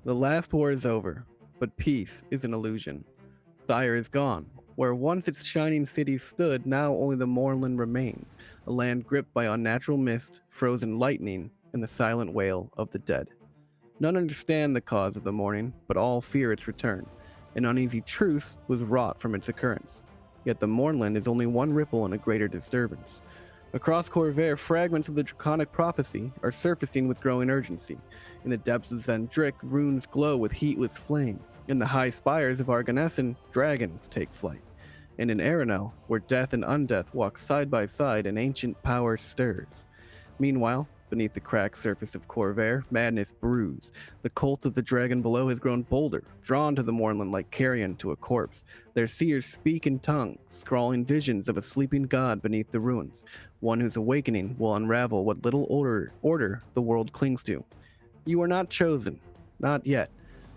The last war is over, but peace is an illusion. Tyre is gone. Where once its shining city stood, now only the moorland remains, a land gripped by unnatural mist, frozen lightning, and the silent wail of the dead. None understand the cause of the mourning, but all fear its return. An uneasy truth was wrought from its occurrence. Yet the moorland is only one ripple in a greater disturbance. Across Corvair, fragments of the draconic prophecy are surfacing with growing urgency. In the depths of Zendrick, runes glow with heatless flame. In the high spires of Arganessen, dragons take flight. And in Arenel, where death and undeath walk side by side, an ancient power stirs. Meanwhile, beneath the cracked surface of Corvair, madness brews. The cult of the dragon below has grown bolder, drawn to the moorland like carrion to a corpse. Their seers speak in tongues, scrawling visions of a sleeping god beneath the ruins, one whose awakening will unravel what little order the world clings to. You are not chosen, not yet,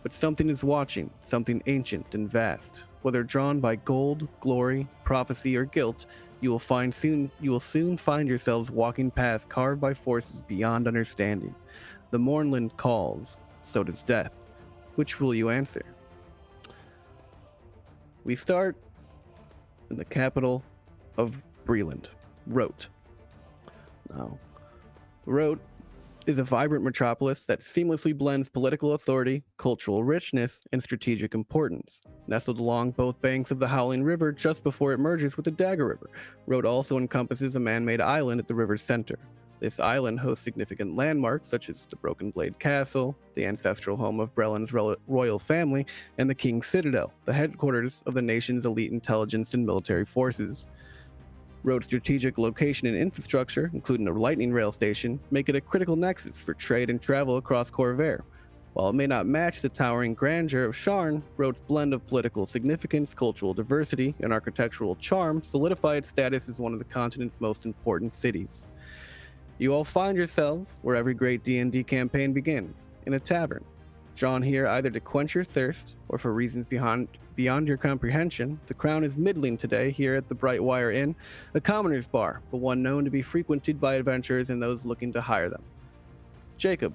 but something is watching, something ancient and vast. Whether drawn by gold, glory, prophecy, or guilt, you will soon find yourselves walking past carved by forces beyond understanding. The moorland calls, so does death. Which will you answer? We start in the capital of Breland, Rote. Now, Rote is a vibrant metropolis that seamlessly blends political authority, cultural richness, and strategic importance. Nestled along both banks of the Howling River just before it merges with the Dagger River, Rote also encompasses a man-made island at the river's center. This island hosts significant landmarks such as the Broken Blade Castle, the ancestral home of Breland's royal family, and the King's Citadel, the headquarters of the nation's elite intelligence and military forces. Road's strategic location and infrastructure, including a lightning rail station, make it a critical nexus for trade and travel across Corvair. While it may not match the towering grandeur of Sharn, Road's blend of political significance, cultural diversity, and architectural charm solidify its status as one of the continent's most important cities. You all find yourselves where every great D&D campaign begins, in a tavern. Drawn here either to quench your thirst or for reasons beyond your comprehension, the crown is middling today here at the Brightwire Inn, a commoner's bar, but one known to be frequented by adventurers and those looking to hire them. Jacob,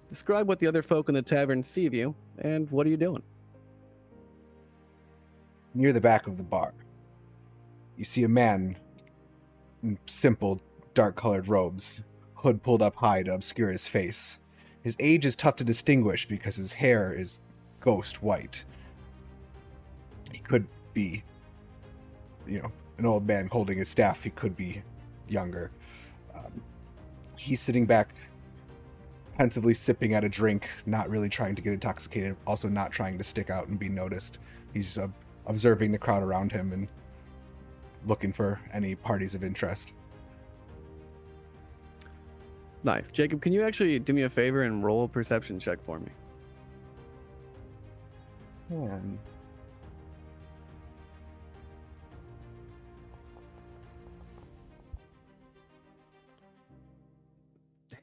describe what the other folk in the tavern see of you, and what are you doing? Near the back of the bar, you see a man in simple, dark-colored robes, hood pulled up high to obscure his face. His age is tough to distinguish because his hair is ghost white. He could be, an old man holding his staff. He could be younger. He's sitting back, pensively sipping at a drink, not really trying to get intoxicated, also not trying to stick out and be noticed. He's observing the crowd around him and looking for any parties of interest. Nice. Jacob, can you actually do me a favor and roll a perception check for me?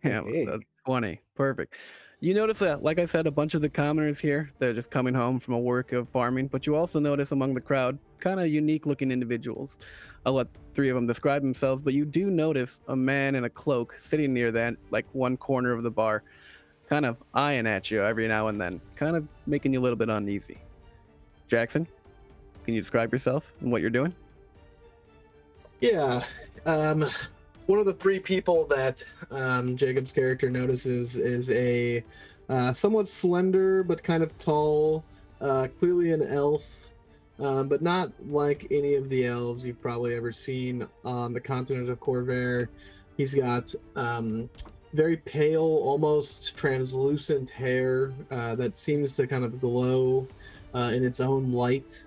Yeah, that's 20. Perfect. You notice that, like I said, a bunch of the commoners here, they're just coming home from a work of farming, but you also notice among the crowd kind of unique looking individuals. I'll let three of them describe themselves, but you do notice a man in a cloak sitting near that, like one corner of the bar, kind of eyeing at you every now and then, kind of making you a little bit uneasy. Jackson, can you describe yourself and what you're doing? Yeah. One of the three people that Jacob's character notices is a somewhat slender but kind of tall, clearly an elf, but not like any of the elves you've probably ever seen on the continent of Corvair. He's got very pale, almost translucent hair that seems to kind of glow in its own light.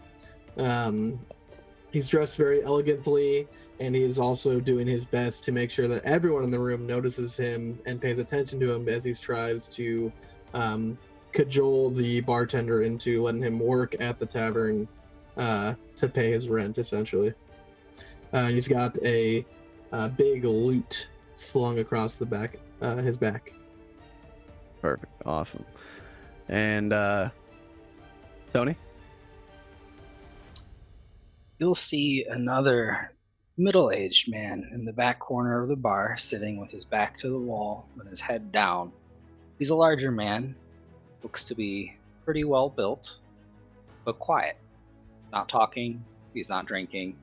He's dressed very elegantly, and he is also doing his best to make sure that everyone in the room notices him and pays attention to him as he tries to cajole the bartender into letting him work at the tavern to pay his rent, essentially. He's got a big lute slung across the back, his back. Perfect. Awesome. And Tony? You'll see another middle-aged man in the back corner of the bar, sitting with his back to the wall and his head down. He's a larger man, looks to be pretty well built, but quiet. Not talking, he's not drinking,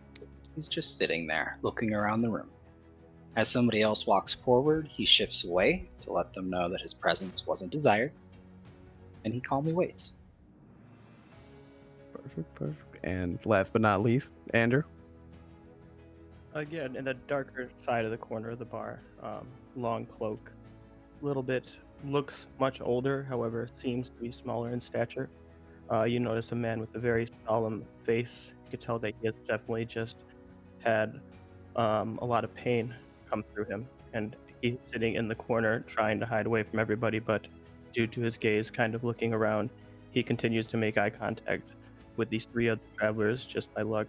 he's just sitting there, looking around the room. As somebody else walks forward, he shifts away to let them know that his presence wasn't desired, and he calmly waits. Perfect. And last but not least, Andrew. Again, in the darker side of the corner of the bar, long cloak, little bit, looks much older, however, seems to be smaller in stature. You notice a man with a very solemn face. You could tell that he has definitely just had a lot of pain come through him, and he's sitting in the corner trying to hide away from everybody, but due to his gaze kind of looking around, he continues to make eye contact with these three other travelers just by luck,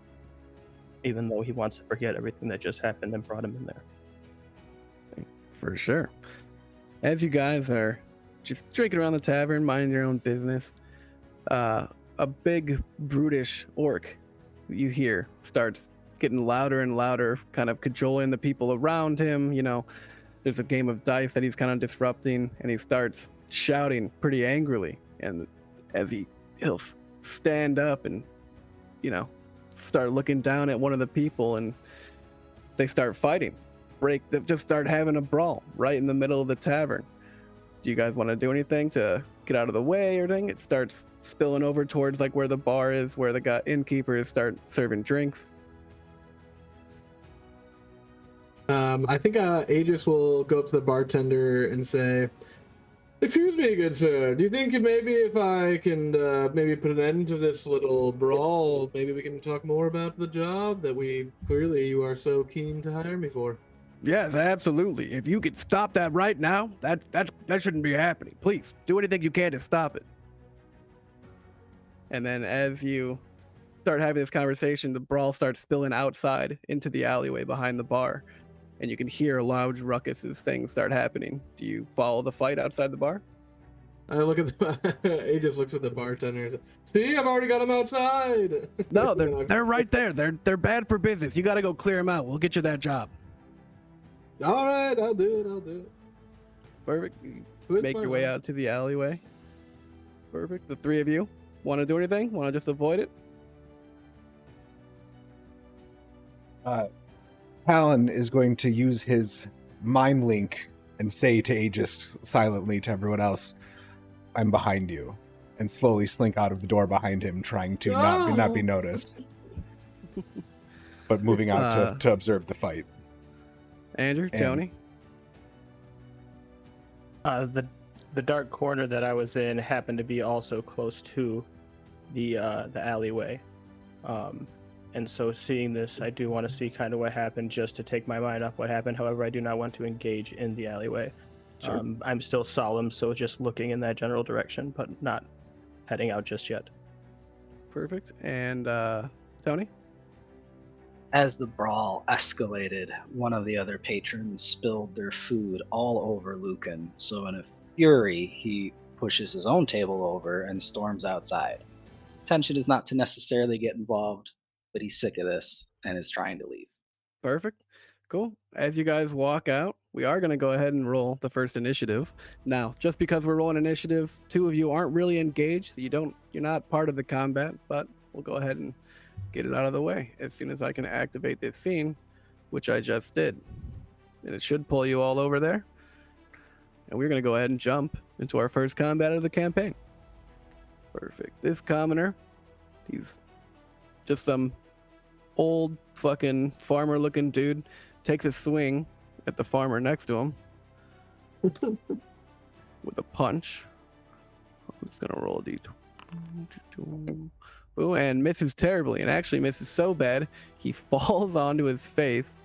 even though he wants to forget everything that just happened and brought him in there. For sure. As you guys are just drinking around the tavern, minding your own business, a big brutish orc you hear starts getting louder and louder, kind of cajoling the people around him. You know, there's a game of dice that he's kind of disrupting, and he starts shouting pretty angrily. And as he'll stand up and, you know, start looking down at one of the people, and they start fighting. They just start having a brawl right in the middle of the tavern. Do you guys want to do anything to get out of the way or anything? It starts spilling over towards like where the bar is, where the innkeepers start serving drinks. I think Aegis will go up to the bartender and say, "Excuse me, good sir. Do you think maybe if I can maybe put an end to this little brawl, maybe we can talk more about the job that you are so keen to hire me for?" Yes, absolutely. If you could stop that right now, that shouldn't be happening. Please do anything you can to stop it. And then as you start having this conversation, the brawl starts spilling outside into the alleyway behind the bar, and you can hear a loud ruckus as things start happening. Do you follow the fight outside the bar? I look at the Aegis looks at the bartender and says, "See, I've already got them outside." No, they're right there. They're bad for business. You got to go clear them out. We'll get you that job. All right, I'll do it. Perfect. You It's make fine. your way out to the alleyway. Perfect. The three of you want to do anything? Want to just avoid it? Talon is going to use his mind link and say to Aegis silently to everyone else, "I'm behind you," and slowly slink out of the door behind him, trying to not be noticed, but moving out to observe the fight. Andrew, And- Tony? The dark corner that I was in happened to be also close to the alleyway, and so seeing this, I do want to see kind of what happened just to take my mind off what happened. However, I do not want to engage in the alleyway. Sure. I'm still solemn, so just looking in that general direction, but not heading out just yet. Perfect. And Tony? As the brawl escalated, one of the other patrons spilled their food all over Lucan, so in a fury, he pushes his own table over and storms outside. Intention is not to necessarily get involved, but he's sick of this and is trying to leave. Perfect. Cool. As you guys walk out, we are going to go ahead and roll the first initiative. Now, just because we're rolling initiative, two of you aren't really engaged. So you're not part of the combat, but we'll go ahead and get it out of the way as soon as I can activate this scene, which I just did. And it should pull you all over there. And we're going to go ahead and jump into our first combat of the campaign. Perfect. This commoner, he's just some old fucking farmer looking dude, takes a swing at the farmer next to him with a punch. I'm just gonna roll a d20. Ooh, and misses terribly, and actually misses so bad he falls onto his face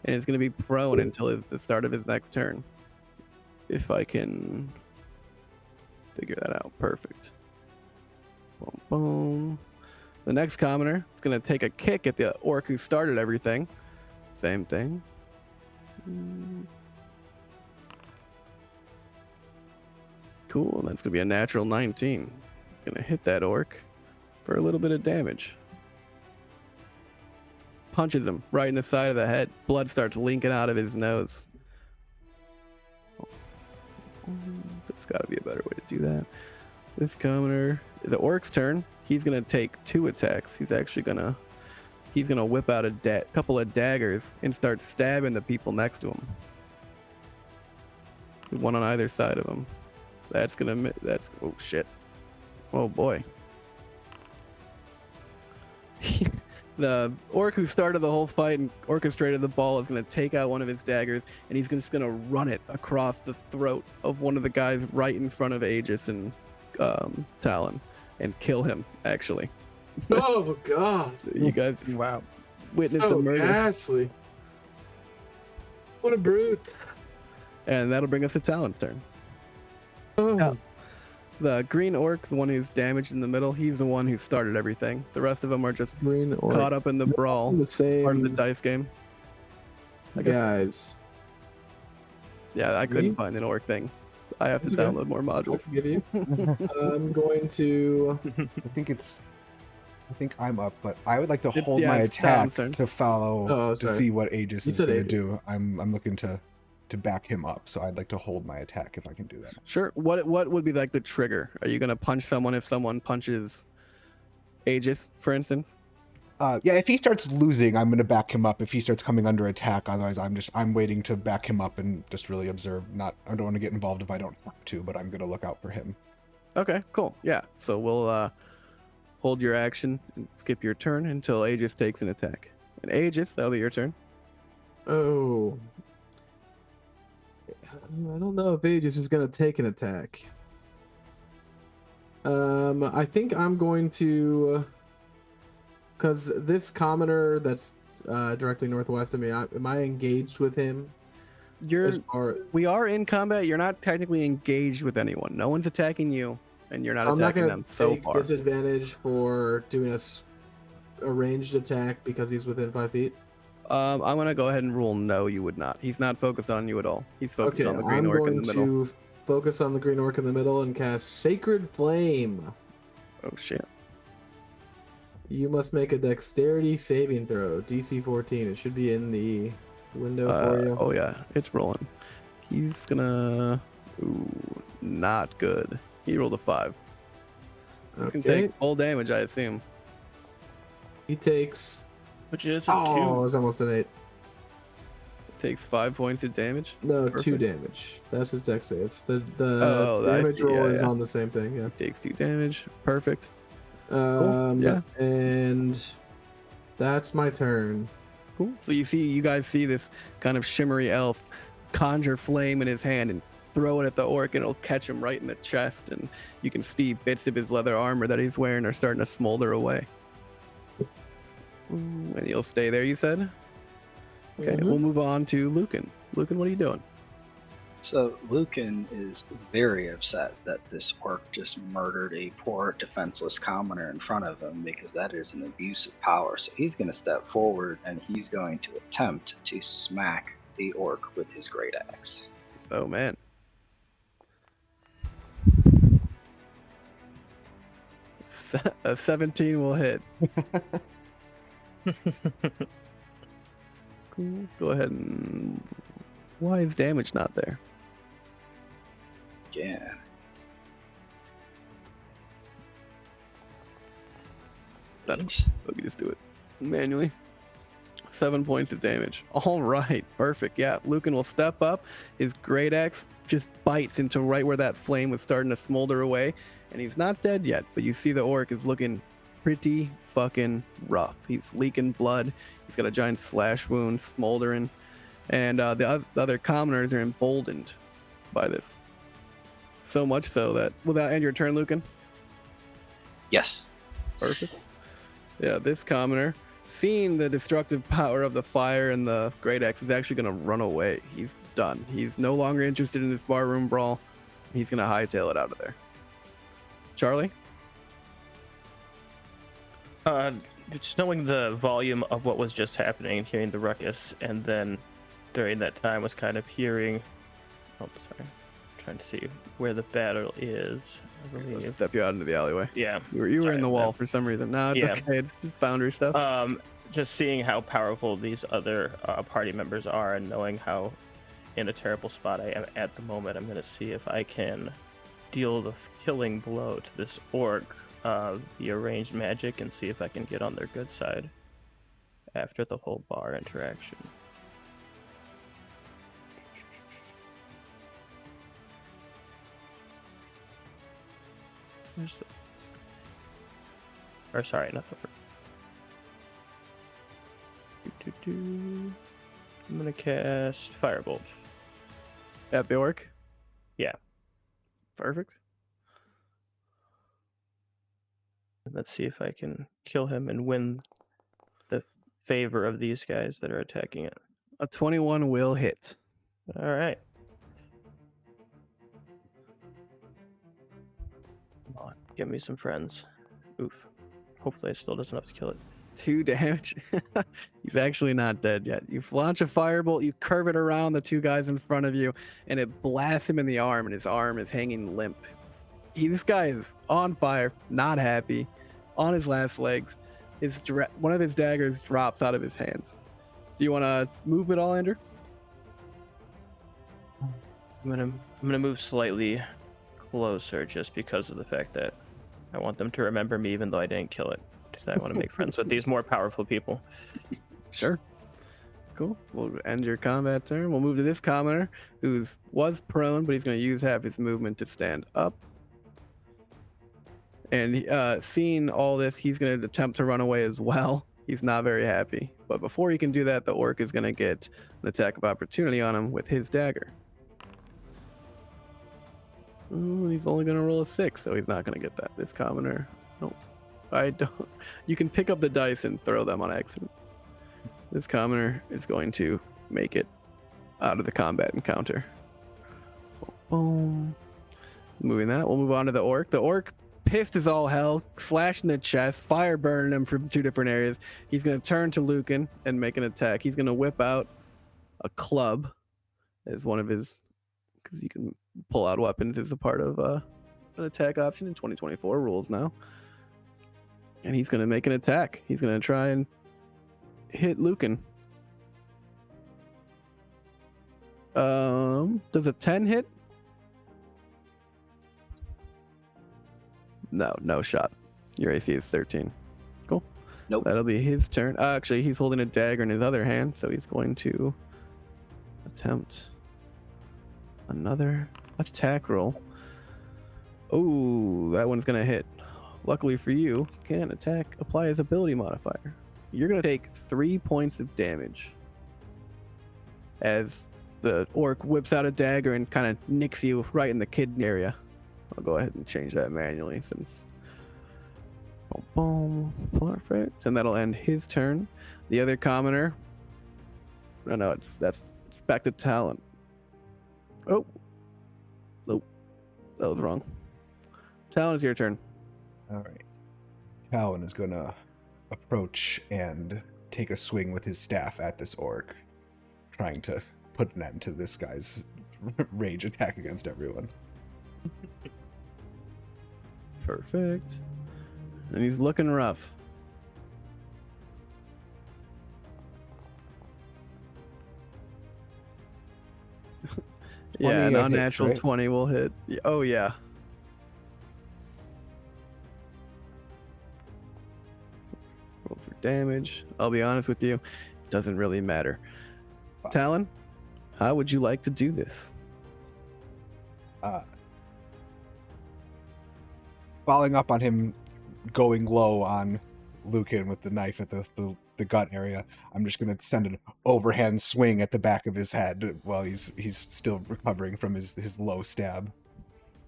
and is gonna be prone until the start of his next turn. If I can figure that out. Perfect. Boom, boom. The next commoner is going to take a kick at the orc who started everything. Same thing. Cool, and that's going to be a natural 19. It's going to hit that orc for a little bit of damage. Punches him right in the side of the head. Blood starts leaking out of his nose. There's got to be a better way to do that. This commoner, the orc's turn. He's gonna take 2 attacks. He's gonna whip out a couple of daggers and start stabbing the people next to him. One on either side of him. That's oh shit. Oh boy. The orc who started the whole fight and orchestrated the ball is going to take out one of his daggers, and he's just going to run it across the throat of one of the guys right in front of Aegis and Talon and kill him, actually. Oh god. You guys Wow. witnessed So the murder. ghastly. What a brute. And that'll bring us to Talon's turn. Oh. Yeah. The green orc, the one who's damaged in the middle, he's the one who started everything. The rest of them are just Green orc. caught up in the brawl, The same part of the dice game. I guess. guys. Yeah, I couldn't Green? find an orc thing. I have to That's okay. download more I'll modules. forgive you. I'm going to. I think I'm up, but I would like to hold yeah, my it's attack Talon's turn. to follow Oh, to sorry. see what Aegis You is said going to Aegis. do. I'm looking to back him up, so I'd like to hold my attack if I can do that. Sure. What would be like the trigger? Are you gonna punch someone if someone punches Aegis, for instance? Yeah, if he starts losing, I'm going to back him up. If he starts coming under attack, otherwise I'm waiting to back him up and just really observe. I don't want to get involved if I don't have to, but I'm going to look out for him. Okay, cool. Yeah. So we'll hold your action and skip your turn until Aegis takes an attack. And Aegis, that'll be your turn. Oh. I don't know if Aegis is going to take an attack. I think I'm going to. Because this commoner that's directly northwest of me, am I engaged with him? We are in combat. You're not technically engaged with anyone. No one's attacking you, and you're not I'm not attacking going them to so take far. disadvantage for doing a ranged attack because he's within 5 feet. I'm gonna go ahead and rule no. You would not. He's not focused on you at all. He's focused Okay, on the green I'm orc going in the middle. to focus on the green orc in the middle and cast Sacred Flame. Oh shit. You must make a dexterity saving throw, DC 14. It should be in the window for you. Oh yeah, it's rolling. He's gonna. Ooh, not good. He rolled a 5. He can Okay. take full damage, I assume. He takes. Which is a Oh, 2. it's almost an 8. Takes 5 points of damage. No, 2 Perfect. damage. That's his dex save. The I damage see. roll Yeah, is yeah. on the same thing. Yeah. Takes 2 damage. Perfect. Yeah. yeah. And that's my turn. Cool. So you guys see this kind of shimmery elf conjure flame in his hand and throw it at the orc, and it'll catch him right in the chest. And you can see bits of his leather armor that he's wearing are starting to smolder away. Ooh, and you'll stay there, you said? Okay, Mhm. we'll move on to Lucan. Lucan, what are you doing? So Lucan is very upset that this orc just murdered a poor defenseless commoner in front of him because that is an abuse of power. So he's going to step forward and he's going to attempt to smack the orc with his great axe. Oh man. A 17 will hit. Cool. Go ahead and. Why is damage not there? Yeah. Let me just do it manually. 7 points of damage. All right, perfect. Yeah, Lucan will step up. His great axe just bites into right where that flame was starting to smolder away, and he's not dead yet. But you see the orc is looking pretty fucking rough. He's leaking blood. He's got a giant slash wound smoldering, and the other commoners are emboldened by this. So much so that will that end your turn, Lucan? Yes. Perfect. Yeah, this commoner, seeing the destructive power of the fire and the great axe, is actually going to run away. He's done. He's no longer interested in this barroom brawl. He's going to hightail it out of there. Charlie? Just knowing the volume of what was just happening, hearing the ruckus, and then during that time was kind of hearing. Oh, sorry. Trying to see where the battle is. I Let's believe. step you out into the alleyway. Yeah. You were Sorry in the about wall that. for some reason. No, it's Yeah. okay. It's just boundary stuff. Just seeing how powerful these other party members are, and knowing how in a terrible spot I am at the moment, I'm going to see if I can deal the killing blow to this orc via ranged magic and see if I can get on their good side after the whole bar interaction. Where's the... Or sorry, not the first. I'm gonna cast Firebolt. At the orc? Yeah. Perfect. Let's see if I can kill him and win the favor of these guys that are attacking it. A 21 will hit. All right. Come on, give me some friends. Oof. Hopefully it still doesn't have to kill it. 2 damage. He's actually not dead yet. You launch a firebolt, you curve it around the 2 guys in front of you, and it blasts him in the arm, and his arm is hanging limp. This guy is on fire, not happy, on his last legs. One of his daggers drops out of his hands. Do you want to move at all, Andrew? I'm gonna move slightly closer just because of the fact that I want them to remember me even though I didn't kill it. I want to make friends with these more powerful people. Sure. Cool. We'll end your combat turn. We'll move to this commoner who was prone, but he's going to use half his movement to stand up. And seeing all this, he's going to attempt to run away as well. He's not very happy. But before he can do that, the orc is going to get an attack of opportunity on him with his dagger. Ooh, he's only going to roll a 6, so he's not going to get that. This commoner. Nope. I don't. You can pick up the dice and throw them on accident. This commoner is going to make it out of the combat encounter. Boom. Moving that, we'll move on to the orc. The orc, pissed as all hell, slashed in the chest, fire burning him from 2 different areas. He's going to turn to Lucan and make an attack. He's going to whip out a club as one of his, because you can pull out weapons as a part of an attack option in 2024 rules now. And he's going to make an attack. He's going to try and hit Lucan. Does a 10 hit? No shot. Your AC is 13. Cool. Nope. That'll be his turn. Actually, he's holding a dagger in his other hand, so he's going to attempt another attack roll. Oh, that one's going to hit. Luckily for you, can apply his ability modifier. You're going to take 3 points of damage as the orc whips out a dagger and kind of nicks you right in the kidney area. I'll go ahead and change that manually since... Boom, boom, perfect. And that'll end his turn. The other commoner... No, it's back to Talon. Oh. Nope. That was wrong. Talon, it's your turn. All right. Talon is going to approach and take a swing with his staff at this orc, trying to put an end to this guy's rage attack against everyone. Perfect. And he's looking rough. Yeah, an unnatural hits, right? 20 will hit. Oh, yeah. Roll for damage. I'll be honest with you, it doesn't really matter. Wow. Talon, how would you like to do this? Following up on him going low on Lucan with the knife at the gut area, I'm just going to send an overhand swing at the back of his head while he's still recovering from his low stab.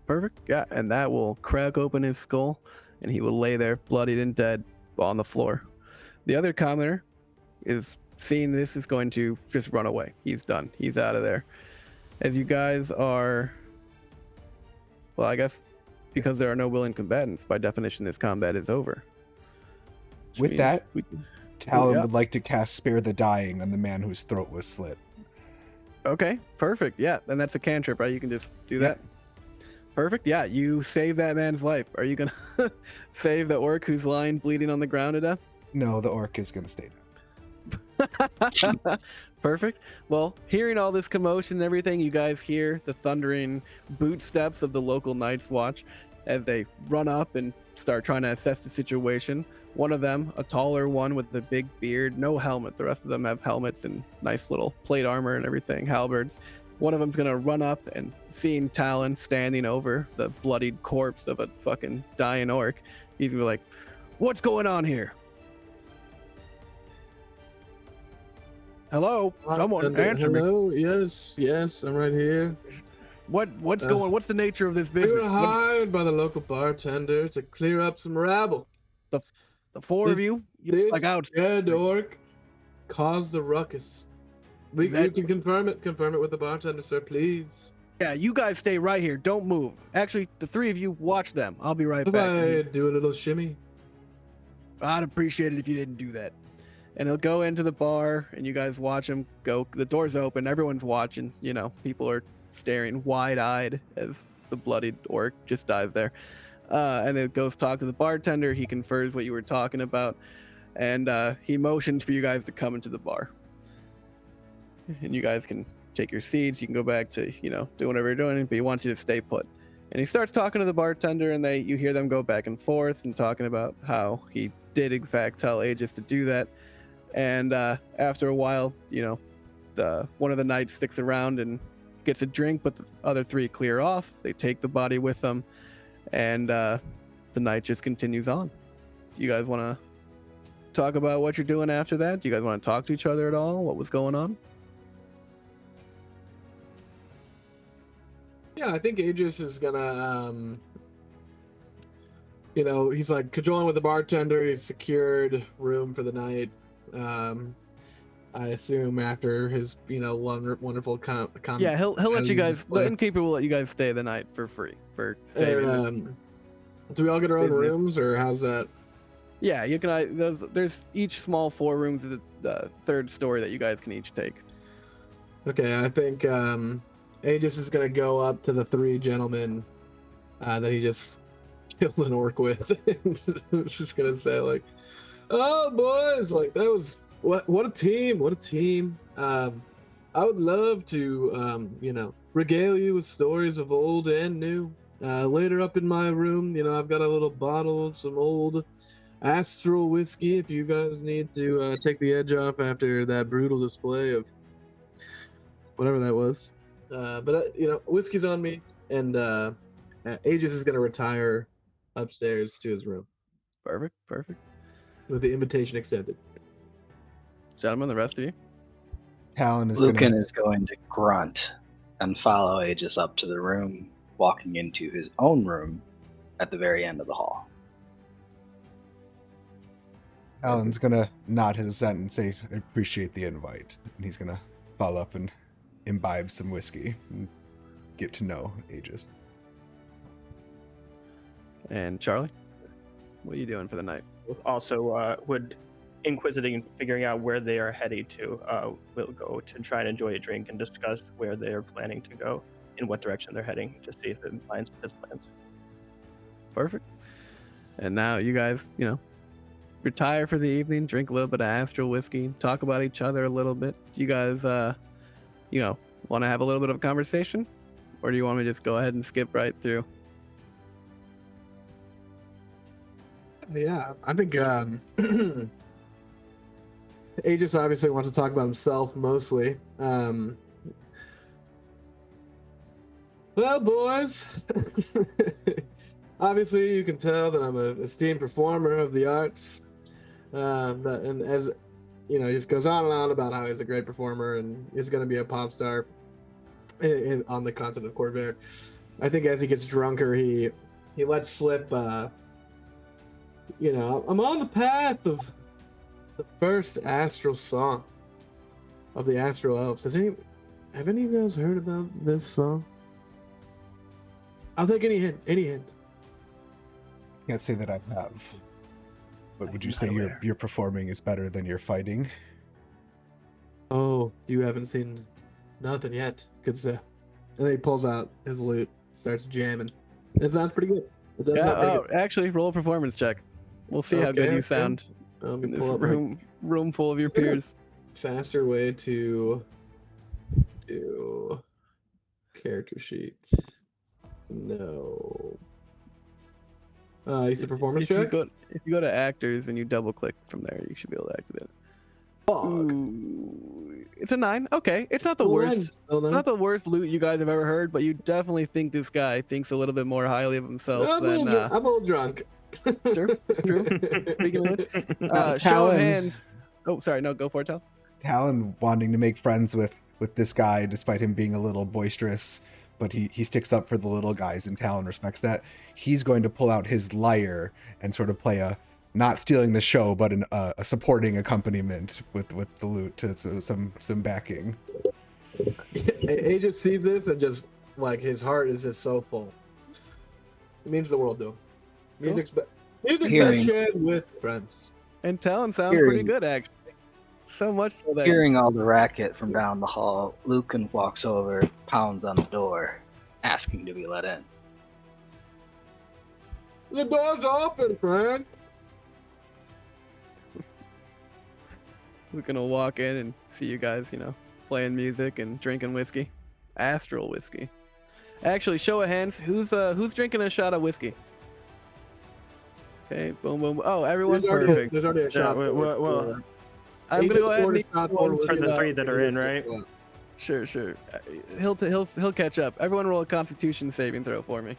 Perfect. Yeah, and that will crack open his skull, and he will lay there bloodied and dead on the floor. The other commoner is seeing this is going to just run away. He's done. He's out of there. As you guys are, well, I guess because there are no willing combatants, by definition, this combat is over. With that, Talon would like to cast Spare the Dying on the man whose throat was slit. Okay, perfect. Yeah, and that's a cantrip, right? You can just do that. Perfect. Yeah, you save that man's life. Are you going to save the orc who's lying bleeding on the ground to death? No, the orc is going to stay there. Perfect. Well, hearing all this commotion and everything, you guys hear the thundering boot steps of the local Night's Watch as they run up and start trying to assess the situation. One of them, a taller one with a big beard, no helmet. The rest of them have helmets and nice little plate armor and everything, halberds. One of them's gonna run up and seeing Talon standing over the bloodied corpse of a fucking dying orc, he's gonna be like, "What's going on here? Hello, someone answer me. Hello, yes, I'm right here. What's what's the nature of this We business? were hired by the local bartender to clear up some rabble. The four of This- you This like out. dead orc caused the ruckus. You can confirm it with the bartender, sir, please. Yeah, you guys stay right here. Don't move. Actually, the three of you watch them. I'll be right If back. I do a little shimmy. I'd appreciate it if you didn't do that. And he'll go into the bar, and you guys watch him go. The door's open. Everyone's watching. You know, people are staring wide-eyed as the bloodied orc just dies there. And then goes talk to the bartender. He confers what you were talking about, and he motions for you guys to come into the bar. And you guys can take your seats. You can go back to, you know, do whatever you're doing, but he wants you to stay put. And he starts talking to the bartender, and you hear them go back and forth and talking about how he did in fact tell Aegis to do that. And after a while, you know, one of the knights sticks around and gets a drink, but the other three clear off. They take the body with them, and the night just continues on. Do you guys want to talk about what you're doing after that? Do you guys want to talk to each other at all? What was going on? Yeah, I think Aegis is gonna, you know, he's like cajoling with the bartender. He's secured room for the night. I assume after his, you know, wonderful Yeah, he'll let you guys. The display. innkeeper will let you guys stay the night for free for staying in this. Do we all get our own business. rooms, or how's that? Yeah, you can. There's each small 4 rooms of the 3rd story that you guys can each take. Okay, I think Aegis is gonna go up to the 3 gentlemen that he just killed an orc with. He's just gonna say like, "Oh boys, like that was what a team! What a team! I would love to, you know, regale you with stories of old and new. Later up in my room, you know, I've got a little bottle of some old Astral whiskey if you guys need to take the edge off after that brutal display of whatever that was. But you know, whiskey's on me, and Aegis is gonna retire upstairs to his room Perfect. with the invitation extended. Gentlemen, the rest of you. Talon is Lucan gonna. is going to grunt and follow Aegis up to the room, walking into his own room at the very end of the hall. Talon's gonna nod his assent and say, "I appreciate the invite," and he's gonna follow up and imbibe some whiskey and get to know Aegis. And Charlie, what are you doing for the night? Also, would inquisiting and figuring out where they are heading to. We'll go to try and enjoy a drink and discuss where they are planning to go, in what direction they're heading, to see if it aligns with his plans. Perfect. And now you guys, you know, retire for the evening, drink a little bit of Astral whiskey, talk about each other a little bit. Do you guys, you know, want to have a little bit of a conversation, or do you want me to just go ahead and skip right through? Yeah, I think Aegis obviously wants to talk about himself mostly. Well, boys, obviously you can tell that I'm an esteemed performer of the arts. And as you know, he just goes on and on about how he's a great performer and he's going to be a pop star on the continent of Corvair. I think as he gets drunker, he lets slip. You know, I'm on the path of the first astral song of the Astral Elves. Have any of you guys heard about this song? I'll take any hint. Can't say that I have. But would you say not your aware. your performing is better than your fighting? Oh, you haven't seen nothing yet. Good stuff. And then he pulls out his lute, starts jamming. It sounds pretty good. It does sound pretty good. Actually, roll a performance check. We'll see how good Okay, you okay. sound Let me in this pull up my- room full of your peers. faster way to do character sheets. No. Use the performance If you check. go to actors and you double click from there, you should be able to activate it. Fog. Ooh, it's a 9. Okay, it's not the Still worst. nine, still It's nine. not the worst loot you guys have ever heard, but you definitely think this guy thinks a little bit more highly of himself I'm than. a little drunk. True. Speaking of which, show of Talon- hands. Oh, sorry. No, go for it, Tal. Talon wanting to make friends with this guy despite him being a little boisterous, but he sticks up for the little guys, and Talon respects that. He's going to pull out his lyre and sort of play a not stealing the show, but a supporting accompaniment with the loot to some backing. He just sees this and just like his heart is just so full. It means the world to him. Music's best Hearing- shared with friends. And Talon sounds pretty Hearing- good, actually. So much so that Hearing all the racket from down the hall, Lucan walks over, pounds on the door, asking to be let in. The door's open, friend. we're gonna walk in and see you guys, playing music and drinking whiskey, astral whiskey. Actually, show of hands, who's drinking a shot of whiskey? Okay, boom, boom. Oh, everyone's perfect. There's already a shot. well, I'm gonna go ahead and need shot one For to, the three that are in, right? Sure. He'll catch up. Everyone roll a Constitution saving throw for me.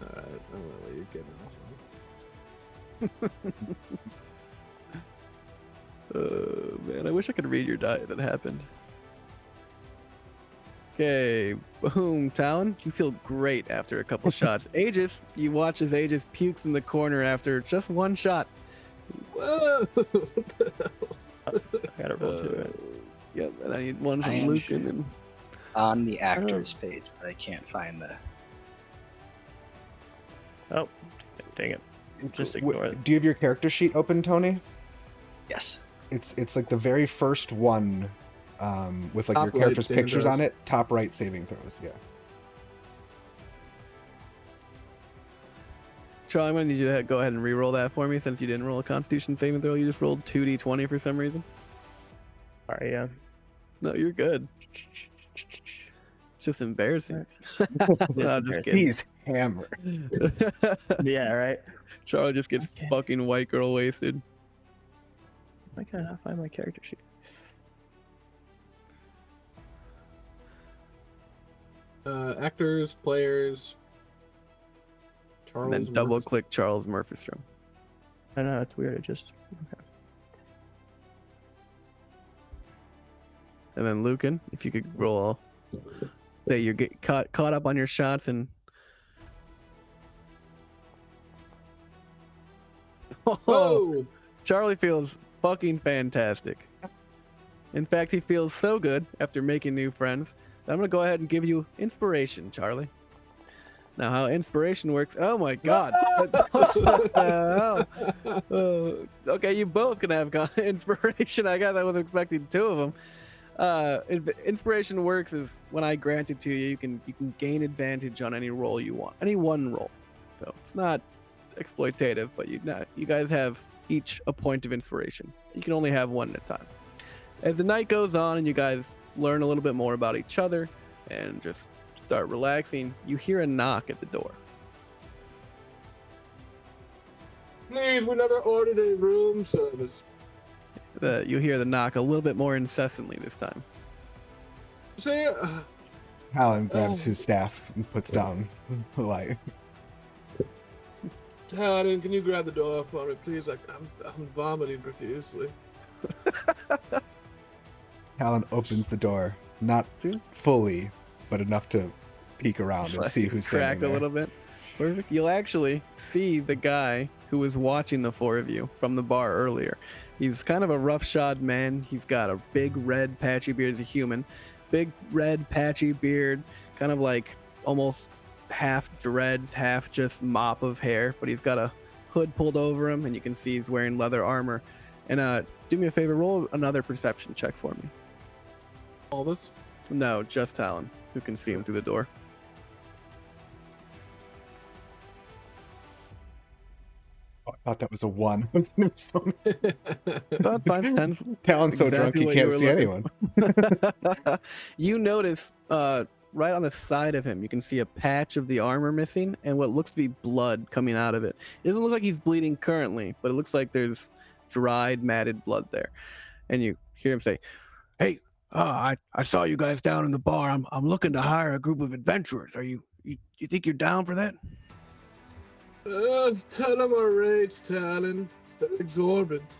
Alright, I don't know what you're getting Man, I wish I could read your die that happened. Okay, boom, Talon. You feel great after a couple shots. Aegis, you watch as Aegis pukes in the corner after just one shot. Whoa! I gotta roll to it. Yep, and I need one I from am Lucan and On the actors page, but I can't find the. Oh, dang it. Just ignore it. Do you have your character sheet open, Tony? Yes. It's like the very first one, with like Top your right character's saving pictures throws. on it. Top right saving throws. Yeah. Charlie, I'm gonna need you to go ahead and re-roll that for me since you didn't roll a Constitution saving throw. You just rolled 2d20 for some reason. Sorry, yeah. No, you're good. It's just embarrassing. Just No, just embarrassing. kidding. He's hammered. Yeah, right. Charlie just gets Okay. fucking white girl wasted. Why can't I not find my character sheet? Actors, players. Charles. And then double Murphy. click Charles Murphystrom. I know, it's weird. It just. Okay. And then Lucan, if you could roll, say you get caught up on your shots and. Oh, Whoa! Charlie feels fucking fantastic. In fact, he feels so good after making new friends that I'm gonna go ahead and give you inspiration, Charlie. Now, how inspiration works? Oh my God! What the hell? Okay, you both can have inspiration. I guess I was expecting two of them. Inspiration works is when I grant it to you, you can gain advantage on any roll you want, any one roll. So it's not exploitative, but you guys have each a point of inspiration. You can only have one at a time. As the night goes on and you guys learn a little bit more about each other and just start relaxing, you hear a knock at the door. Please, we never ordered a room service. You hear the knock a little bit more incessantly this time. Say, Talon grabs Oh. his staff and puts down the light. Talon, can you grab the door for me, please? I'm vomiting profusely. Talon opens the door, not See? fully, but enough to peek around and Like, see who's crack standing there. a little bit. Perfect. You'll actually see the guy who was watching the four of you from the bar earlier. He's kind of a roughshod man. He's got a big red patchy beard as a human. Big red patchy beard, kind of like almost half dreads, half just mop of hair, but he's got a hood pulled over him and you can see he's wearing leather armor. And do me a favor, roll another perception check for me. All this? No, just Talon, who can see him through the door. thought that was a 1. That's fine. 10. Talon's so drunk Exactly he what you can't were see looking anyone. You notice right on the side of him, you can see a patch of the armor missing and what looks to be blood coming out of it. It doesn't look like he's bleeding currently, but it looks like there's dried, matted blood there. And you hear him say, "Hey, I saw you guys down in the bar. I'm looking to hire a group of adventurers. Are you think you're down for that?" Tell them our rates, Talon. They're exorbitant.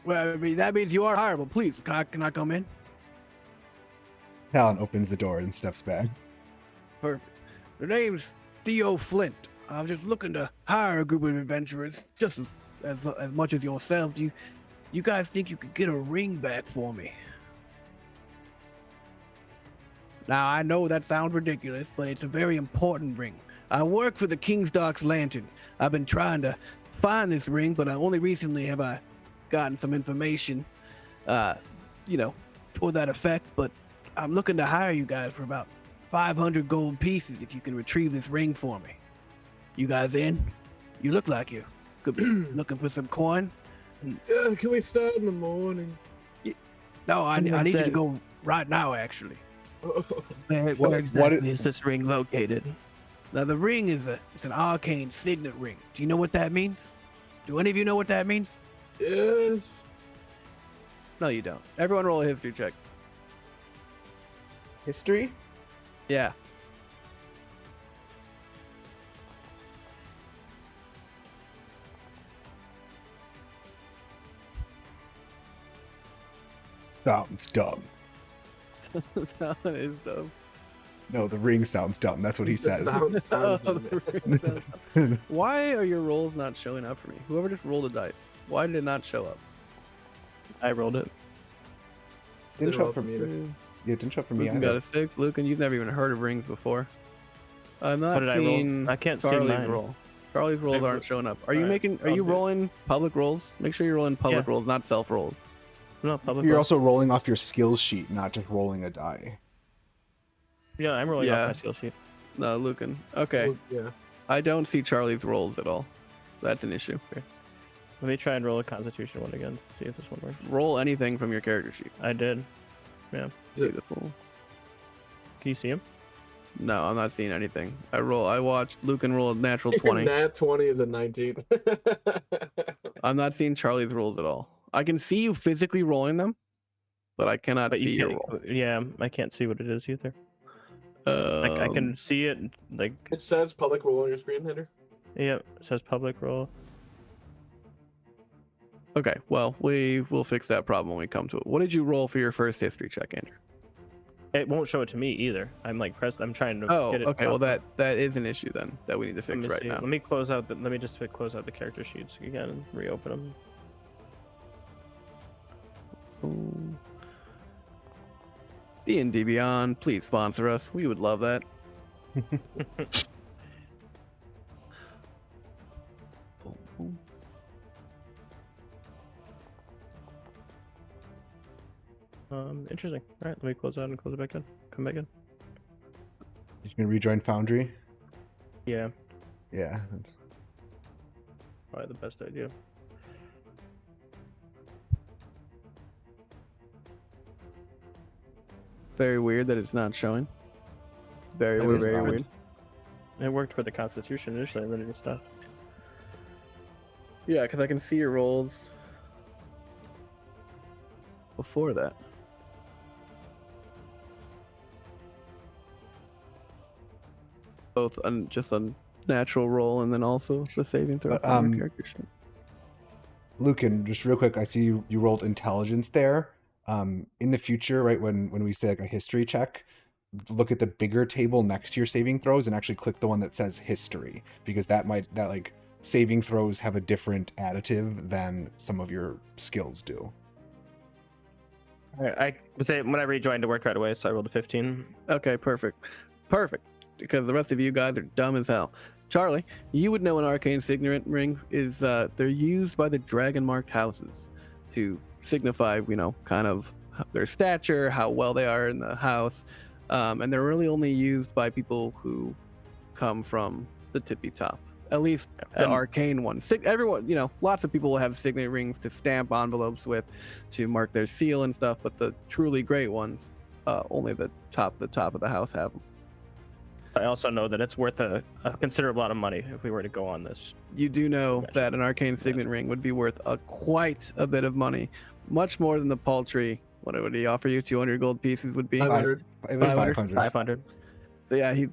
Well, I mean, that means you are hireable. Please, can I come in? Talon opens the door and steps back. Perfect. The name's Theo Flint. I was just looking to hire a group of adventurers, just as much as yourselves. Do you guys think you could get a ring back for me? Now, I know that sounds ridiculous, but it's a very important ring. I work for the King's Dark's Lanterns. I've been trying to find this ring, but only recently have I gotten some information, toward that effect. But I'm looking to hire you guys for about 500 gold pieces if you can retrieve this ring for me. You guys in? You look like you could be looking for some coin. Can we start in the morning? No, I need you to said- go right now, actually. Where exactly is this ring located? Now, the ring is it's an arcane signet ring. Do you know what that means? Do any of you know what that means? Yes. No, you don't. Everyone roll a history check. History? Yeah. Sounds dumb. That one is dumb. No, the ring sounds dumb. That's what he says. Sounds Oh, dumb. the ring sounds- Why are your rolls not showing up for me? Whoever just rolled a dice, why did it not show up? I rolled it. Didn't show up for me me. either. Yeah, didn't show up for me Lucan got either. a 6. Lucan, you've never even heard of rings before. I'm What not did I roll? seeing I can't see Charlie's mine. roll. Charlie's rolls I aren't showing up. Are you Alright, making? Are I'll you do it. rolling public rolls? Make sure you're rolling public Yeah. rolls, not self rolls. No, public. You're roll. also rolling off your skills sheet, not just rolling a die. Yeah, I'm rolling Yeah. off my skill sheet. No, Lucan. Okay, Well, yeah. I don't see Charlie's rolls at all. That's an issue. Let me try and roll a Constitution one again. See if this one works. Roll anything from your character sheet. I did. Beautiful. Can you see him? No, I'm not seeing anything. I watched Lucan roll a natural Your 20. Nat 20 is a 19. I'm not seeing Charlie's rolls at all. I can see you physically rolling them, but I cannot But see you your can't. roll. Yeah, I can't see what it is either. Like I can see it. Like It says public roll on your screen, Hinder. yeah, it says public roll. Okay, well, we will fix that problem when we come to it. What did you roll for your first history check, Andrew? It won't show it to me either. I'm like pressed. I'm trying to. Oh, get it okay. Well, up. that is an issue then that we need to Let fix me right see. now. Let me close out. Let me just close out the character sheets again and reopen them. D&D Beyond, please sponsor us. We would love that. Boom, boom. Interesting. All right, let me close out and close it back in. Come back in. You can rejoin Foundry. Yeah, Yeah, that's probably the best idea. Very weird that it's not showing. Very That weird. is Very odd. weird. It worked for the Constitution initially, and then it just stopped. Yeah, because I can see your rolls before that. Both just a natural roll and then also the saving throw from your character sheet. Lucan, just real quick, I see you rolled intelligence there. In the future, right, when we say like a history check, look at the bigger table next to your saving throws and actually click the one that says history, because that like saving throws have a different additive than some of your skills do. All right, I was say when I rejoined, it worked right away, so I rolled a 15. Okay, perfect. Perfect. Because the rest of you guys are dumb as hell. Charlie, you would know an arcane signet ring is they're used by the dragon marked houses to signify, kind of their stature, how well they are in the house. And they're really only used by people who come from the tippy top. At least the And- arcane ones. Everyone, lots of people will have signet rings to stamp envelopes with, to mark their seal and stuff. But the truly great ones, only the top of the house have them. I also know that it's worth a considerable amount of money if we were to go on this. You do know Gotcha. that an arcane signet ring would be worth quite a bit of money, much more than the paltry. What would he offer you? 200 gold pieces would be. 500. It was 500. 500. 500. So yeah, you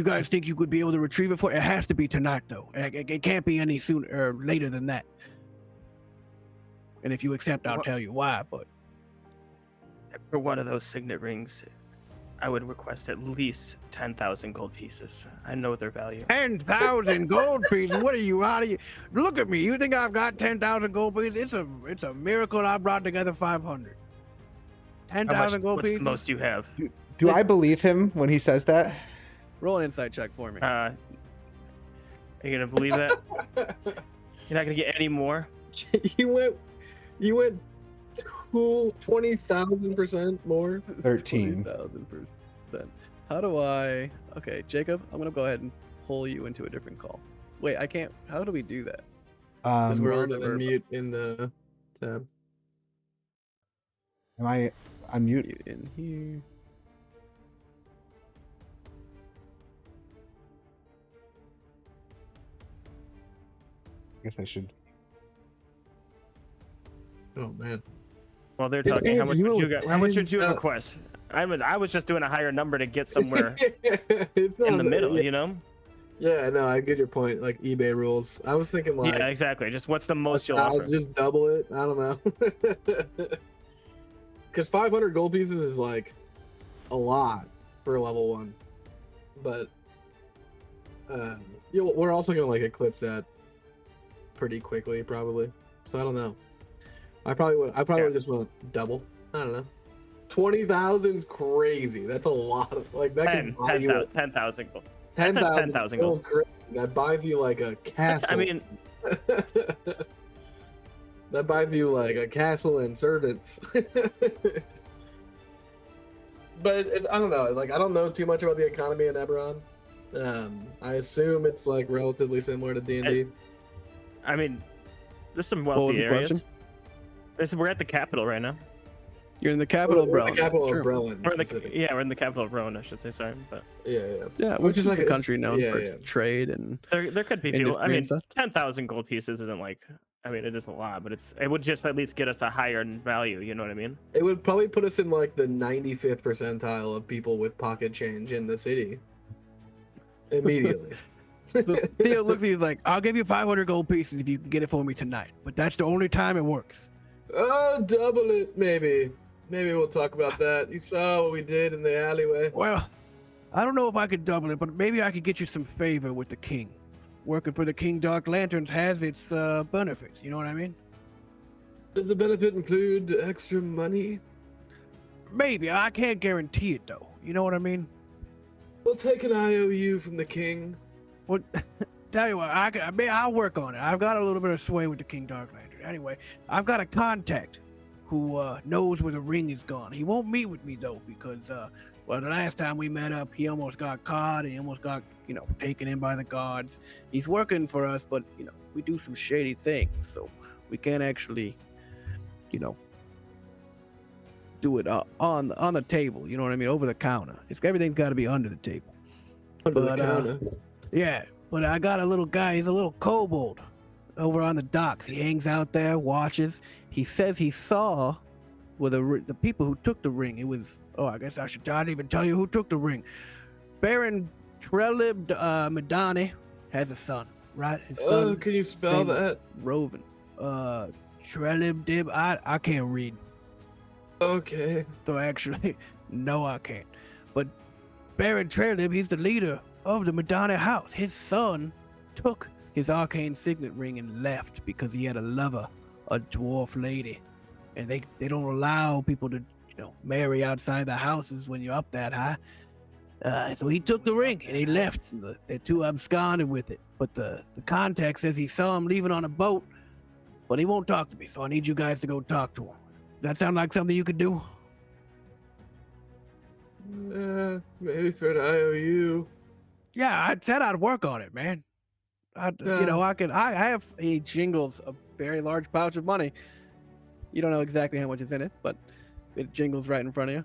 guys think you could be able to retrieve it for? It has to be tonight, though. It can't be any sooner or later than that. And if you accept, I'll tell you why. But For one of those signet rings, I would request at least 10,000 gold pieces. I know their value. 10,000 gold pieces? What are you out of you? Look at me. You think I've got 10,000 gold pieces? It's a miracle I brought together 500. How much, 10,000 gold what's the pieces. most you have? Do I believe him when he says that? Roll an insight check for me. Are you gonna believe that? You're not gonna get any more. you went 20,000% more. 13. 20,000%. How do I? Okay, Jacob, I'm gonna go ahead and pull you into a different call. Wait, I can't. How do we do that? Just we're word on and the then verb. mute in the tab. Am I unmute? Mute in here. I guess I should. Oh man. Well, they're It talking. How is, much you would you know, get? How much would you 10,000. request? I was just doing a higher number to get somewhere It's in not the middle. Yeah, You know? yeah, no, I get your point. Like eBay rules. I was thinking like Yeah, exactly. Just what's the most you'll offer? just double it. I don't know. Because 500 gold pieces is like a lot for a level 1, but we're also gonna like eclipse that pretty quickly probably. So I don't know. I probably would just want double. I don't know. 20,000's crazy. That's a lot of like that can buy you a 10,000 gold. I said 10,000 10,000 still gold. crazy. That buys you like a That's, castle. I mean, that buys you like a castle and servants. But I don't know. Like I don't know too much about the economy in Eberron. I assume it's like relatively similar to D&D. I mean, there's some What was wealthy the question? areas. We're at the capital right now. You're in the capital, We're bro. in the capital Sure. of Brelin. We're in the specifically. we're in the capital of Rowan, I should say. Sorry, but Yeah. Yeah, Which which is is like- like a it's- country known yeah, for its yeah. trade and there could be people. industry I mean, and stuff. 10,000 gold pieces isn't like. I mean, it isn't a lot, but it would just at least get us a higher value. You know what I mean? It would probably put us in like the 95th percentile of people with pocket change in the city. Immediately. Theo looks at you like, I'll give you 500 gold pieces if you can get it for me tonight. But that's the only time it works. Oh, double it, maybe. Maybe we'll talk about that. You saw what we did in the alleyway. Well, I don't know if I could double it, but maybe I could get you some favor with the king. Working for the King Dark Lanterns has its benefits, you know what I mean? Does the benefit include extra money? Maybe, I can't guarantee it though. You know what I mean? We'll take an IOU from the king. Well, tell you what, I'll work on it. I've got a little bit of sway with the King Dark Lantern. Anyway, I've got a contact who knows where the ring is gone. He won't meet with me though because, well, the last time we met up, he almost got caught and he almost got, taken in by the guards. He's working for us, but we do some shady things, so we can't actually, do it on the table. You know what I mean? Over the counter. Everything's got to be under the table. Under But, the counter. Yeah, but I got a little guy. He's a little kobold over on the docks. He hangs out there, watches. He says he saw with the people who took the ring. It was, I guess I didn't even tell you who took the ring. Baron Trelib Medani has a son, right? His son. Can you spell that? Roven. Trelib Dib. I can't read. Okay. So actually, no, I can't. But Baron Trelib, he's the leader of the Medani house. His son took his arcane signet ring and left because he had a lover, a dwarf lady. And they don't allow people to, marry outside the houses when you're up that high. So he took the ring and he left. And the two absconded with it. But the contact says he saw him leaving on a boat, but he won't talk to me. So I need you guys to go talk to him. Does that sound like something you could do? Maybe for an IOU. Yeah, I said I'd work on it, man. Yeah. I have he jingles a very large pouch of money. You don't know exactly how much is in it, but it jingles right in front of you.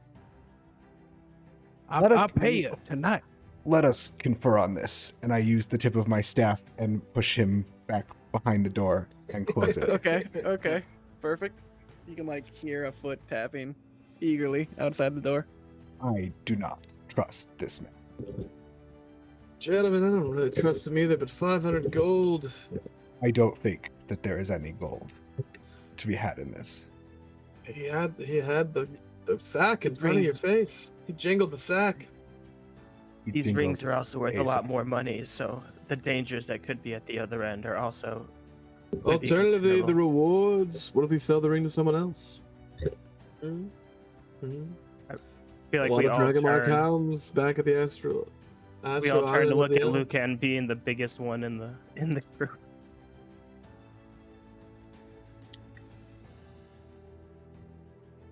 Let us- I'll pay you tonight. Let us confer on this. And I use the tip of my staff and push him back behind the door and close it. Okay, perfect. You can like hear a foot tapping eagerly outside the door. I do not trust this man. Gentlemen, I don't really trust him either, but 500 gold. I don't think that there is any gold to be had in this. He had the sack in His front of your rings. face. He jingled the sack. He These jingled rings are also worth a a lot sack. more money, so the dangers that could be at the other end are also. would be Alternatively, the considerable. rewards. What if we sell the ring to someone else? Hmm? Hmm? I feel like a lot we of all Dragonmark turn. hounds back at the Astro. We all turn to Island look with at the elves. Lucan being the biggest one in the group.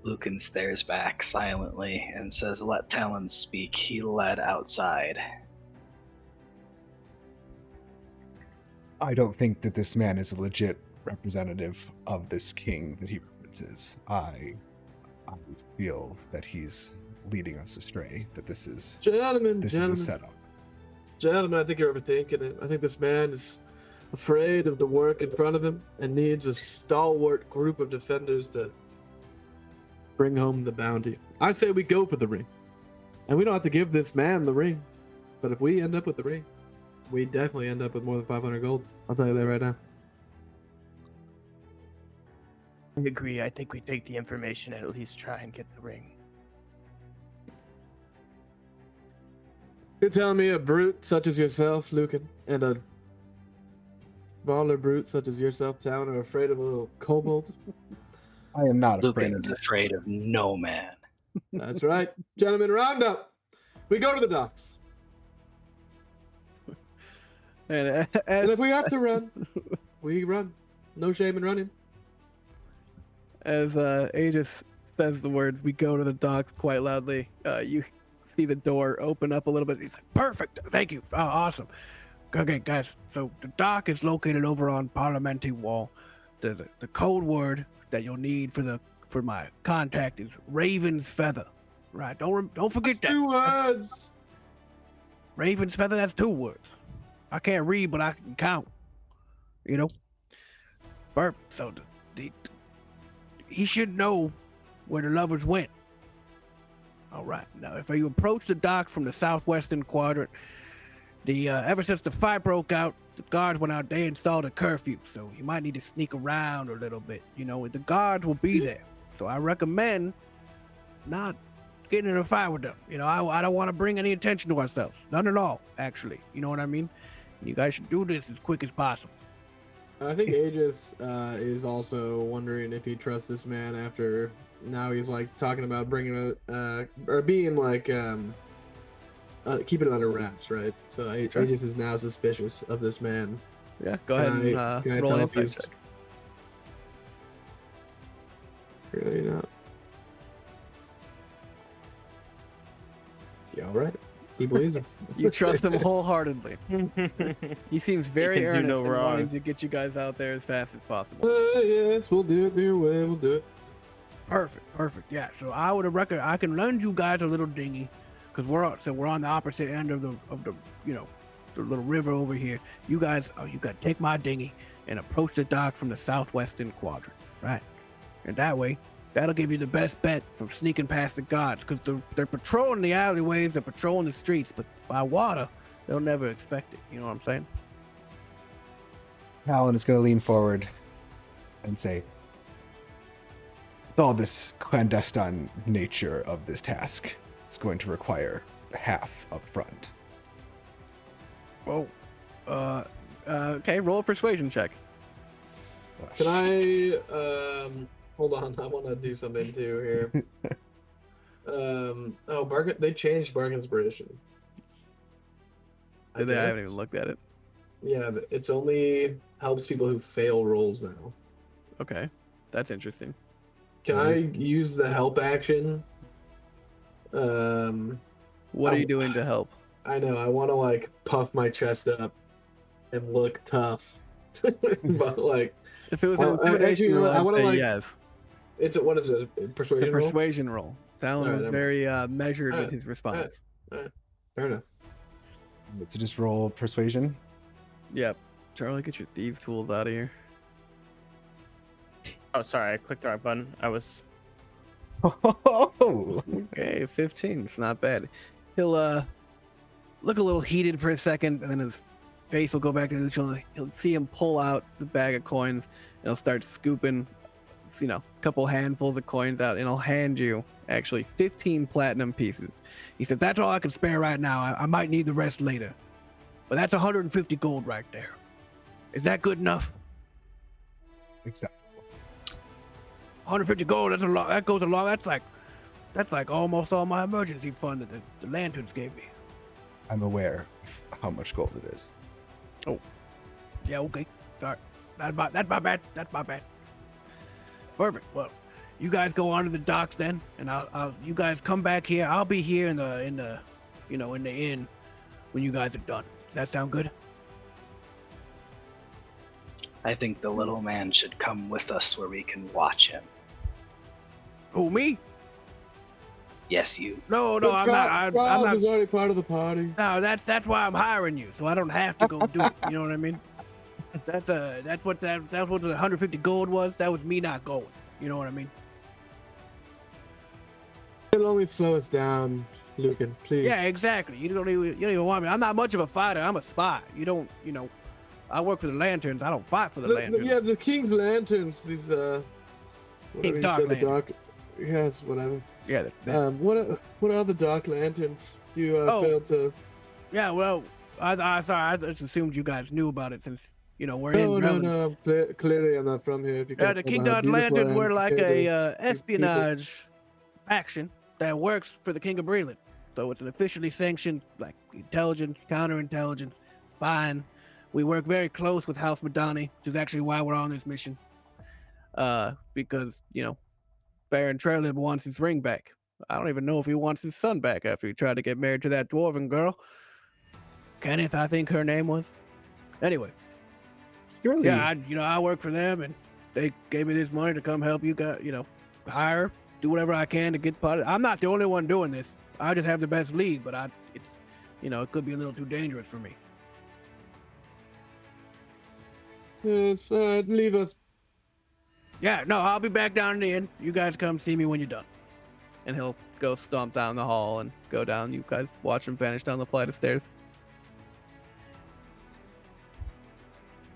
Lucan stares back silently and says, "Let Talon speak." He led outside. I don't think that this man is a legit representative of this king that he references. I feel that he's leading us astray, that this is Gentlemen, a setup. Gentlemen, I think you're overthinking it. I think this man is afraid of the work in front of him and needs a stalwart group of defenders to bring home the bounty. I say we go for the ring. And we don't have to give this man the ring. But if we end up with the ring, we definitely end up with more than 500 gold. I'll tell you that right now. I agree. I think we take the information and at least try and get the ring. You're telling me a brute such as yourself, Lucan, and a smaller brute such as yourself, Talon, are afraid of a little kobold? I am not afraid. Lucan is afraid of no man. That's right. Gentlemen, round up. We go to the docks. And And if we have to run, we run. No shame in running. as Aegis says the words, we go to the docks quite loudly. You see the door open up a little bit. He's like, perfect. Thank you. Oh, awesome. Okay, guys. So the dock is located over on Parliamentary Wall. The code word that you'll need for my contact is Raven's Feather. Right. Don't forget that. 2 words. Raven's Feather, that's 2 words. I can't read, but I can count. You know? Perfect. So he should know where the lovers went. All right. Now, if you approach the docks from the southwestern quadrant, ever since the fight broke out, the guards went out. They installed a curfew, so you might need to sneak around a little bit. You know, the guards will be there, so I recommend not getting in a fight with them. You know, I don't want to bring any attention to ourselves, none at all. Actually, you know what I mean? You guys should do this as quick as possible. I think Aegis is also wondering if he trusts this man after now he's like talking about bringing or being like keeping it under wraps, right? So Sure. Aegis is now suspicious of this man. Yeah, go ahead and Can I roll tell an if insight he's check. really not? Yeah, all right. He believes him. You trust him wholeheartedly. He seems very can do earnest no in wrong. wanting to get you guys out there as fast as possible. Yes, we'll do it your way. We'll do it. Perfect. Yeah. So I would reckon I can lend you guys a little dinghy, because we're on the opposite end of the the little river over here. You guys, you got to take my dinghy and approach the dock from the southwestern quadrant, right? And that way, that'll give you the best bet from sneaking past the guards, because they're patrolling the alleyways, they're patrolling the streets, but by water, they'll never expect it. You know what I'm saying? Talon is going to lean forward and say, with all this clandestine nature of this task, it's going to require half up front. Whoa. Okay, roll a persuasion check. Can I hold on? I want to do something too here. Bargain. They changed bargain inspiration. I haven't even looked at it. Yeah, it's only helps people who fail rolls now. Okay, that's interesting. Can I use the help action? What are you doing to help? I know. I want to like puff my chest up and look tough, but like If it was an actually, intimidation you know roll, what? I I'd want to say like. yes. What is it? The Persuasion roll. persuasion roll. Talon Alright, was never very measured with Alright, his response. Alright, fair enough. So just roll persuasion. Yep. Charlie, get your thieves tools out of here. Oh, sorry, I clicked the right button. I was. Oh, Okay, 15. It's not bad. He'll look a little heated for a second, and then his face will go back to neutral. He'll see him pull out the bag of coins, and he'll start scooping, you know, a couple handfuls of coins out, and he'll hand you actually 15 platinum pieces. He said, "That's all I can spare right now. I might need the rest later, but that's 150 gold right there. Is that good enough? exactly. 150 gold. That's a lot. That goes along. That's like almost all my emergency fund that the lanterns gave me." I'm aware of how much gold it is. Yeah, okay. Sorry. That's my bad. That's my bad. Perfect. Well, you guys go on to the docks then, and I'll you guys come back here. I'll be here in the inn when you guys are done. Does that sound good? I think the little man should come with us where we can watch him. Who, me? Yes, you. No, I'm not. I'm not. is already part of the party. No, that's why I'm hiring you, so I don't have to go do it. You know what I mean? That's what the 150 gold was. That was me not going. You know what I mean? It'll only slow us down, Lucan. Please. Yeah, exactly. You don't even want me. I'm not much of a fighter. I'm a spy. You don't. I work for the lanterns. I don't fight for the lanterns. Yeah, the King's Lanterns. These King's whatever you Dark said, the Lantern. dark. Yes, whatever. Yeah. What are the Dark Lanterns? You Oh. failed to. Yeah. Well, I just assumed you guys knew about it since we're in. No, Relevant. Clearly, I'm not from here. If you Yeah, can't the tell King by how Dark beautiful Lanterns I am were like compared to a these people. espionage faction that works for the King of Breland. So it's an officially sanctioned, like, intelligence, counterintelligence, spying. We work very close with House Madani, which is actually why we're on this mission. Because Baron Trelib wants his ring back. I don't even know if he wants his son back after he tried to get married to that dwarven girl. Kenneth, I think her name was. Anyway. Surely, Yeah, I work for them, and they gave me this money to come help you guys, hire, do whatever I can to get part of it. I'm not the only one doing this. I just have the best lead, but it could be a little too dangerous for me. Yes, leave us. Yeah, no, I'll be back down in the inn. You guys come see me when you're done. And he'll go stomp down the hall and go down. You guys watch him vanish down the flight of stairs.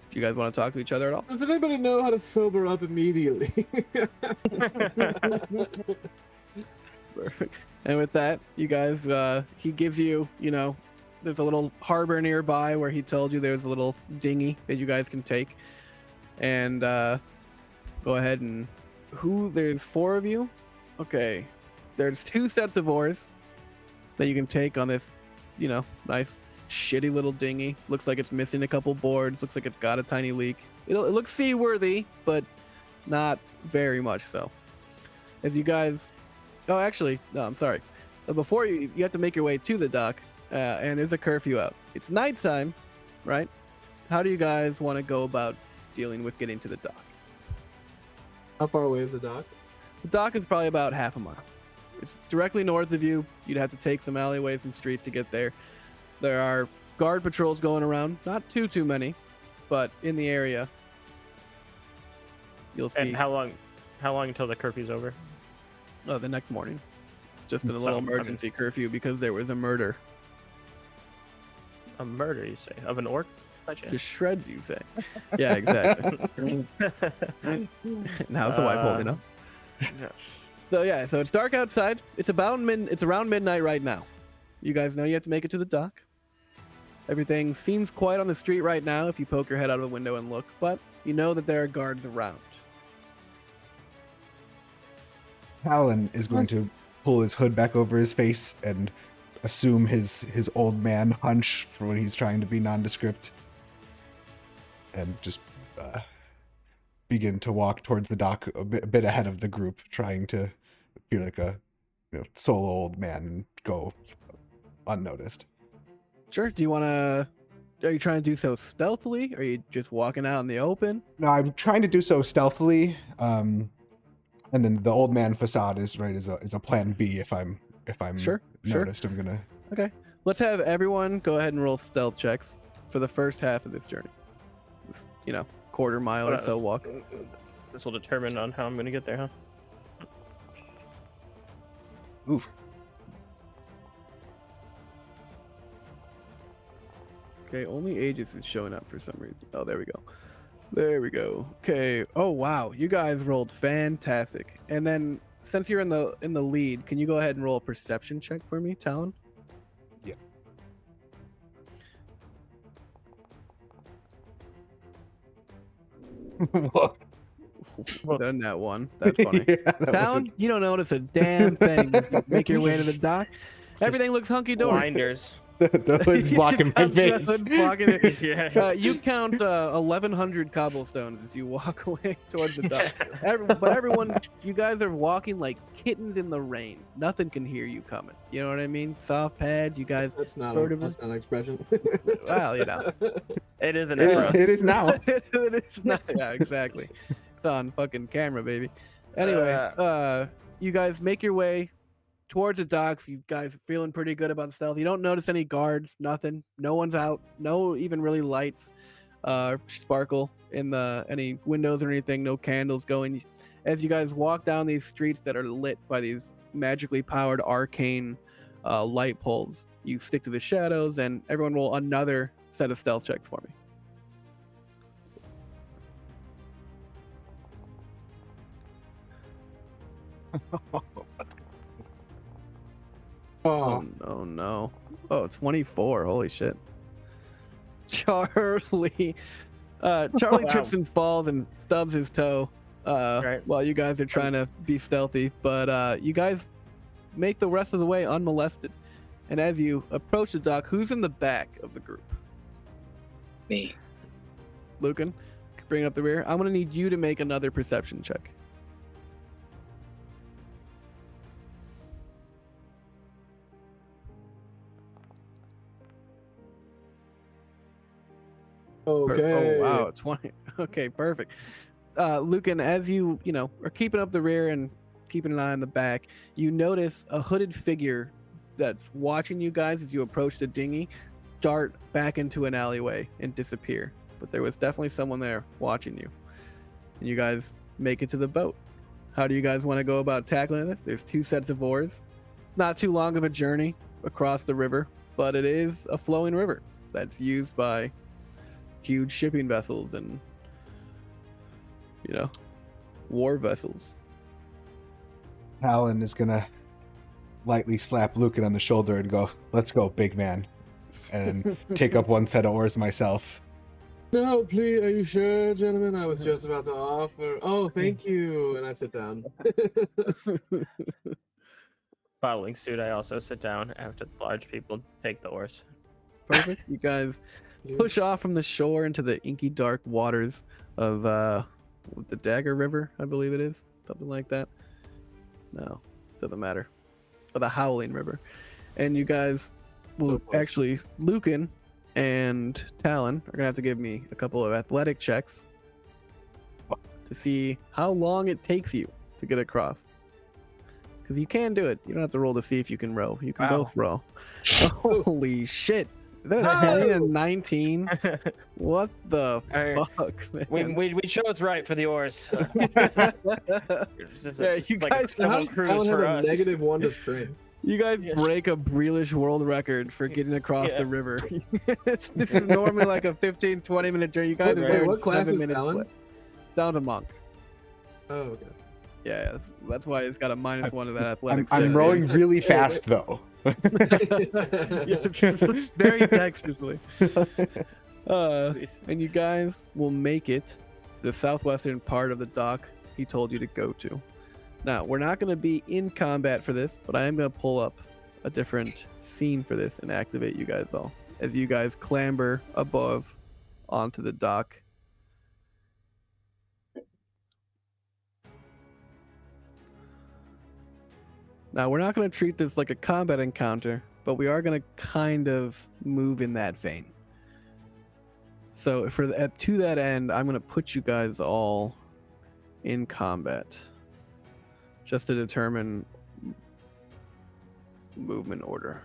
Do you guys want to talk to each other at all? Does anybody know how to sober up immediately? Perfect. And with that, you guys, he gives you, there's a little harbor nearby where he told you there's a little dinghy that you guys can take. And go ahead and there's 4 of you. Okay. There's 2 sets of oars that you can take on this, nice shitty little dinghy. Looks like it's missing a couple boards. Looks like it's got a tiny leak. It looks seaworthy, but not very much so. As you guys, actually, no, I'm sorry. Before you have to make your way to the dock, and there's a curfew out. It's nighttime, right? How do you guys want to go about dealing with getting to the dock? How far away is the dock? The dock is probably about half a mile. It's directly north of you. You'd have to take some alleyways and streets to get there. There are guard patrols going around. Not too many, but in the area, you'll see. And how long until the curfew's over? Oh, the next morning. It's just a So, little I mean- emergency curfew because there was a murder. A murder, you say? Of an orc? By To chance? shreds, you say? Yeah, exactly. Now it's the wife holding up. Yeah. So it's dark outside. It's around midnight right now. You guys know you have to make it to the dock. Everything seems quiet on the street right now if you poke your head out of the window and look, but you know that there are guards around. Talon is going to pull his hood back over his face and assume his old man hunch for when he's trying to be nondescript, and just begin to walk towards the dock a bit ahead of the group, trying to be like a solo old man and go unnoticed. Sure. Do you want to? Are you trying to do so stealthily? Or are you just walking out in the open? No, I'm trying to do so stealthily. And then the old man facade is a plan B if I'm Sure. noticed. I'm gonna. Okay. Let's have everyone go ahead and roll stealth checks for the first half of this journey. This, quarter mile or so walk. This will determine on how I'm going to get there, huh? Oof. Okay, only Aegis is showing up for some reason. Oh, there we go. There we go. Okay. Oh wow, you guys rolled fantastic. And then since you're in the lead, can you go ahead and roll a perception check for me, Talon? Yeah. Whoa. Done that one. That's funny. Yeah, that Talon, you don't notice a damn thing as you make your way to the dock. Everything looks hunky dory. Blinders. the hood's blocking my face. The hood's blocking it. Yeah. You count 1,100 cobblestones as you walk away towards the dock. But everyone, you guys are walking like kittens in the rain. Nothing can hear you coming. You know what I mean? Soft pads. You guys. That's not Furtively. an expression. Well, It is an It, Eberron. it is now. it is not, yeah, exactly. It's on fucking camera, baby. Anyway, you guys make your way towards the docks. You guys are feeling pretty good about stealth. You don't notice any guards, nothing. No one's out. No even really lights sparkle in any windows or anything. No candles going. As you guys walk down these streets that are lit by these magically powered arcane light poles, you stick to the shadows, and everyone roll another set of stealth checks for me. Oh, Oh no. Oh, 24. Holy shit. Charlie. Charlie Wow. trips and falls and stubs his toe Right. while you guys are trying to be stealthy. But you guys make the rest of the way unmolested. And as you approach the dock, who's in the back of the group? Me. Lucan, bring up the rear. I'm going to need you to make another perception check. okay. Oh wow, 20. Okay, perfect. Lucan, as you are keeping up the rear and keeping an eye on the back, you notice a hooded figure that's watching you guys as you approach the dinghy dart back into an alleyway and disappear. But there was definitely someone there watching you. And you guys make it to the boat. How do you guys want to go about tackling this? There's 2 sets of oars. It's not too long of a journey across the river, but it is a flowing river that's used by huge shipping vessels and war vessels. Alan is gonna lightly slap Lucan on the shoulder and go, "Let's go, big man," and take up one set of oars myself. No, please. Are you sure, gentlemen? I was just about to offer. Oh, thank you. And I sit down. Following suit, I also sit down after the large people take the oars. Perfect. You guys push off from the shore into the inky dark waters of the Dagger River, I believe it is. Something like that. No, doesn't matter. Or the Howling River. And you guys will actually, Lucan and Talon are gonna have to give me a couple of athletic checks to see how long it takes you to get across. Because you can do it. You don't have to roll to see if you can row. You can both row. Holy shit. Is that a 20 and 19? What the fuck, man? We chose right for the oars. Yeah, It's you like guys- a How double does cruise Alan have for a us. -1 to strength? You guys Yeah. break a Breelish world record for getting across Yeah. the river. This is normally like a 15-20 minute journey. You guys are Wait, there in what class 7 is minutes. Alan? Down to monk. Oh, okay. Yeah, that's why it's got a -1 to that athletics. I'm check. rowing really fast though. Yeah, very dexterously. Jeez. And you guys will make it to the southwestern part of the dock he told you to go to. Now, we're not going to be in combat for this, but I am going to pull up a different scene for this and activate you guys all as you guys clamber above onto the dock. Now, we're not going to treat this like a combat encounter. but we are gonna kind of move in that vein. So to that end, I'm gonna put you guys all in combat, just to determine movement order.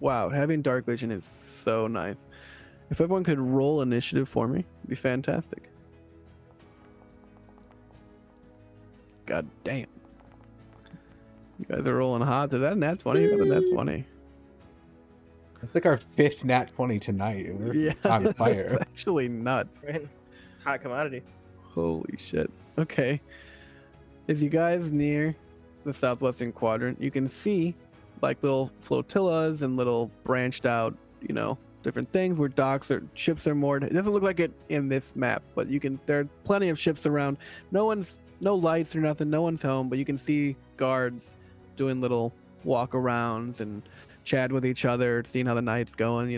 Wow, having dark vision is so nice. If everyone could roll initiative for me, it'd be fantastic. God damn. You guys are rolling hot. Is that a nat 20? Got a nat 20. It's like our 5th nat 20 tonight. We're Yeah, on it's fire. actually nuts. Right? Hot commodity. Holy shit. Okay. As you guys near the southwestern quadrant, you can see like little flotillas and little branched out, different things where ships are moored. It doesn't look like it in this map, but there are plenty of ships around. No lights or nothing, no one's home, but you can see guards doing little walk arounds and chat with each other, seeing how the night's going,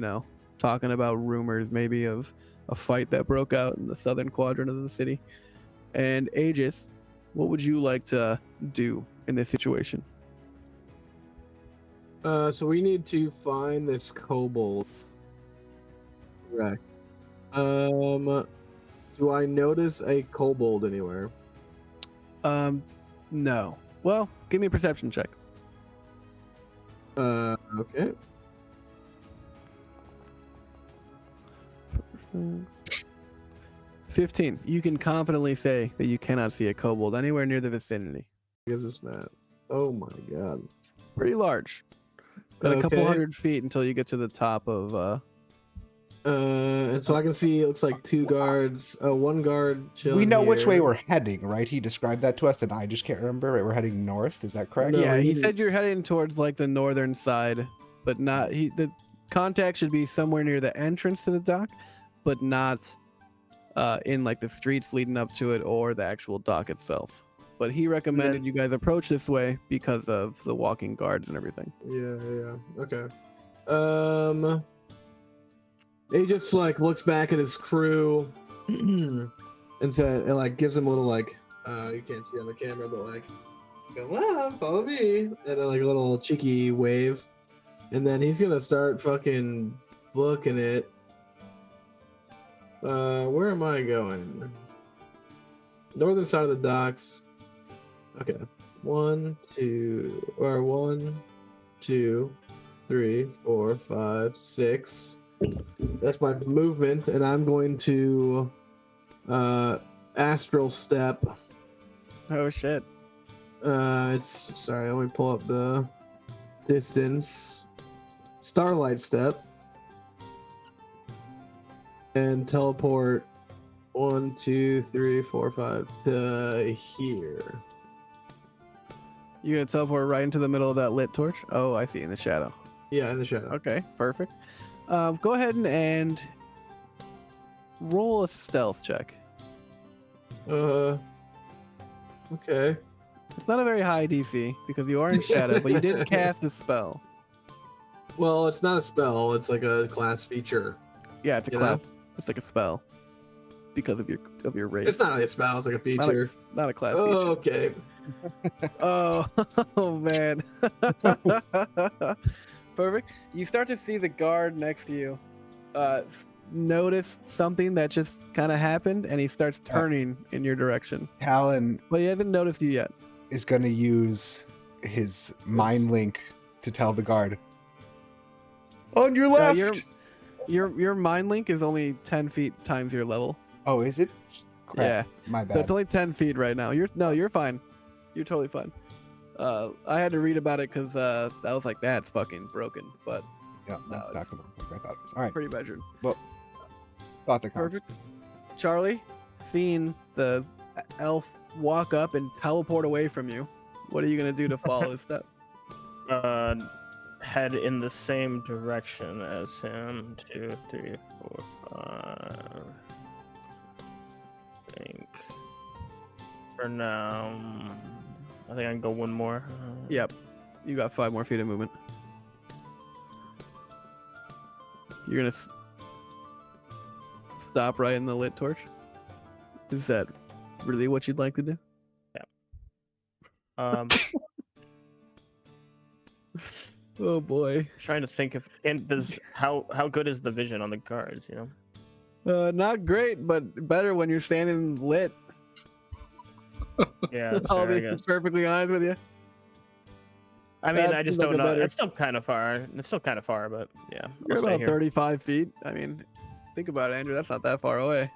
talking about rumors maybe of a fight that broke out in the southern quadrant of the city. And Aegis, what would you like to do in this situation? So we need to find this kobold. Correct. Do I notice a kobold anywhere? No. Well, give me a perception check. Okay. 15. You can confidently say that you cannot see a kobold anywhere near the vicinity. What is this map? Oh my god. Pretty large. Got a couple Okay. 100 feet until you get to the top of And so I can see it looks like 2 guards, one guard chilling We know which way here. we're heading, right? He described that to us, and I just can't remember. Right, we're heading north. Is that correct? No, yeah, he he- said you're heading towards like the northern side, but not the contact should be somewhere near the entrance to the dock, but not in like the streets leading up to it or the actual dock itself. But he recommended you guys approach this way because of the walking guards and everything. Yeah. Okay. He just like looks back at his crew and gives him a little you can't see on the camera, but like go, wow, follow me, and then like a little cheeky wave, and then he's gonna start fucking booking it. Where am I going? Northern side of the docks. Okay. 1, 2, 3, 4, 5, 6. That's my movement, and I'm going to astral step. Oh shit. Let me pull up the distance. Starlight step. And teleport 1, 2, 3, 4, 5 to here. You're gonna teleport right into the middle of that lit torch? Oh, I see, in the shadow. Yeah, in the shadow. Okay, perfect. Go ahead and roll a stealth check. Okay. It's not a very high DC because you are in shadow, but you did cast a spell. Well, it's not a spell. It's like a class feature. Yeah, it's a You know? class. It's like a spell because of your race. It's not really a spell. It's like a feature. Not a class Oh, feature. okay. Oh man. Perfect. You start to see the guard next to you notice something that just kind of happened, and he starts turning in your direction. Talon But he hasn't noticed you yet. is going to use his mind link to tell the guard, on your left. Your mind link is only 10 feet times your level. Oh, is it? Crap. Yeah. My So bad. it's only 10 feet right now. You're fine. You're totally fine. I had to read about it because I was like, that's fucking broken, but Yeah, no, that's not it's going to work. I thought it was. All right. pretty measured. Thought that counts. Perfect. Charlie, seeing the elf walk up and teleport away from you, what are you gonna do to follow his step? Head in the same direction as him. 2, 3, 4, 5. I think for now, I think I can go one more. Yep, you got 5 more feet of movement. You're gonna stop right in the lit torch. Is that really what you'd like to do? Oh boy. Trying to think if how good is the vision on the guards, you know? Not great, but better when you're standing lit. Yeah, that's I'll fair, I be guess. perfectly honest with you. I mean, that I just seems like don't a know. better- It's still kind of far. It's still kind of far, but yeah, You're I'll stay about here. 35 feet. I mean, think about it, Andrew. That's not that far away.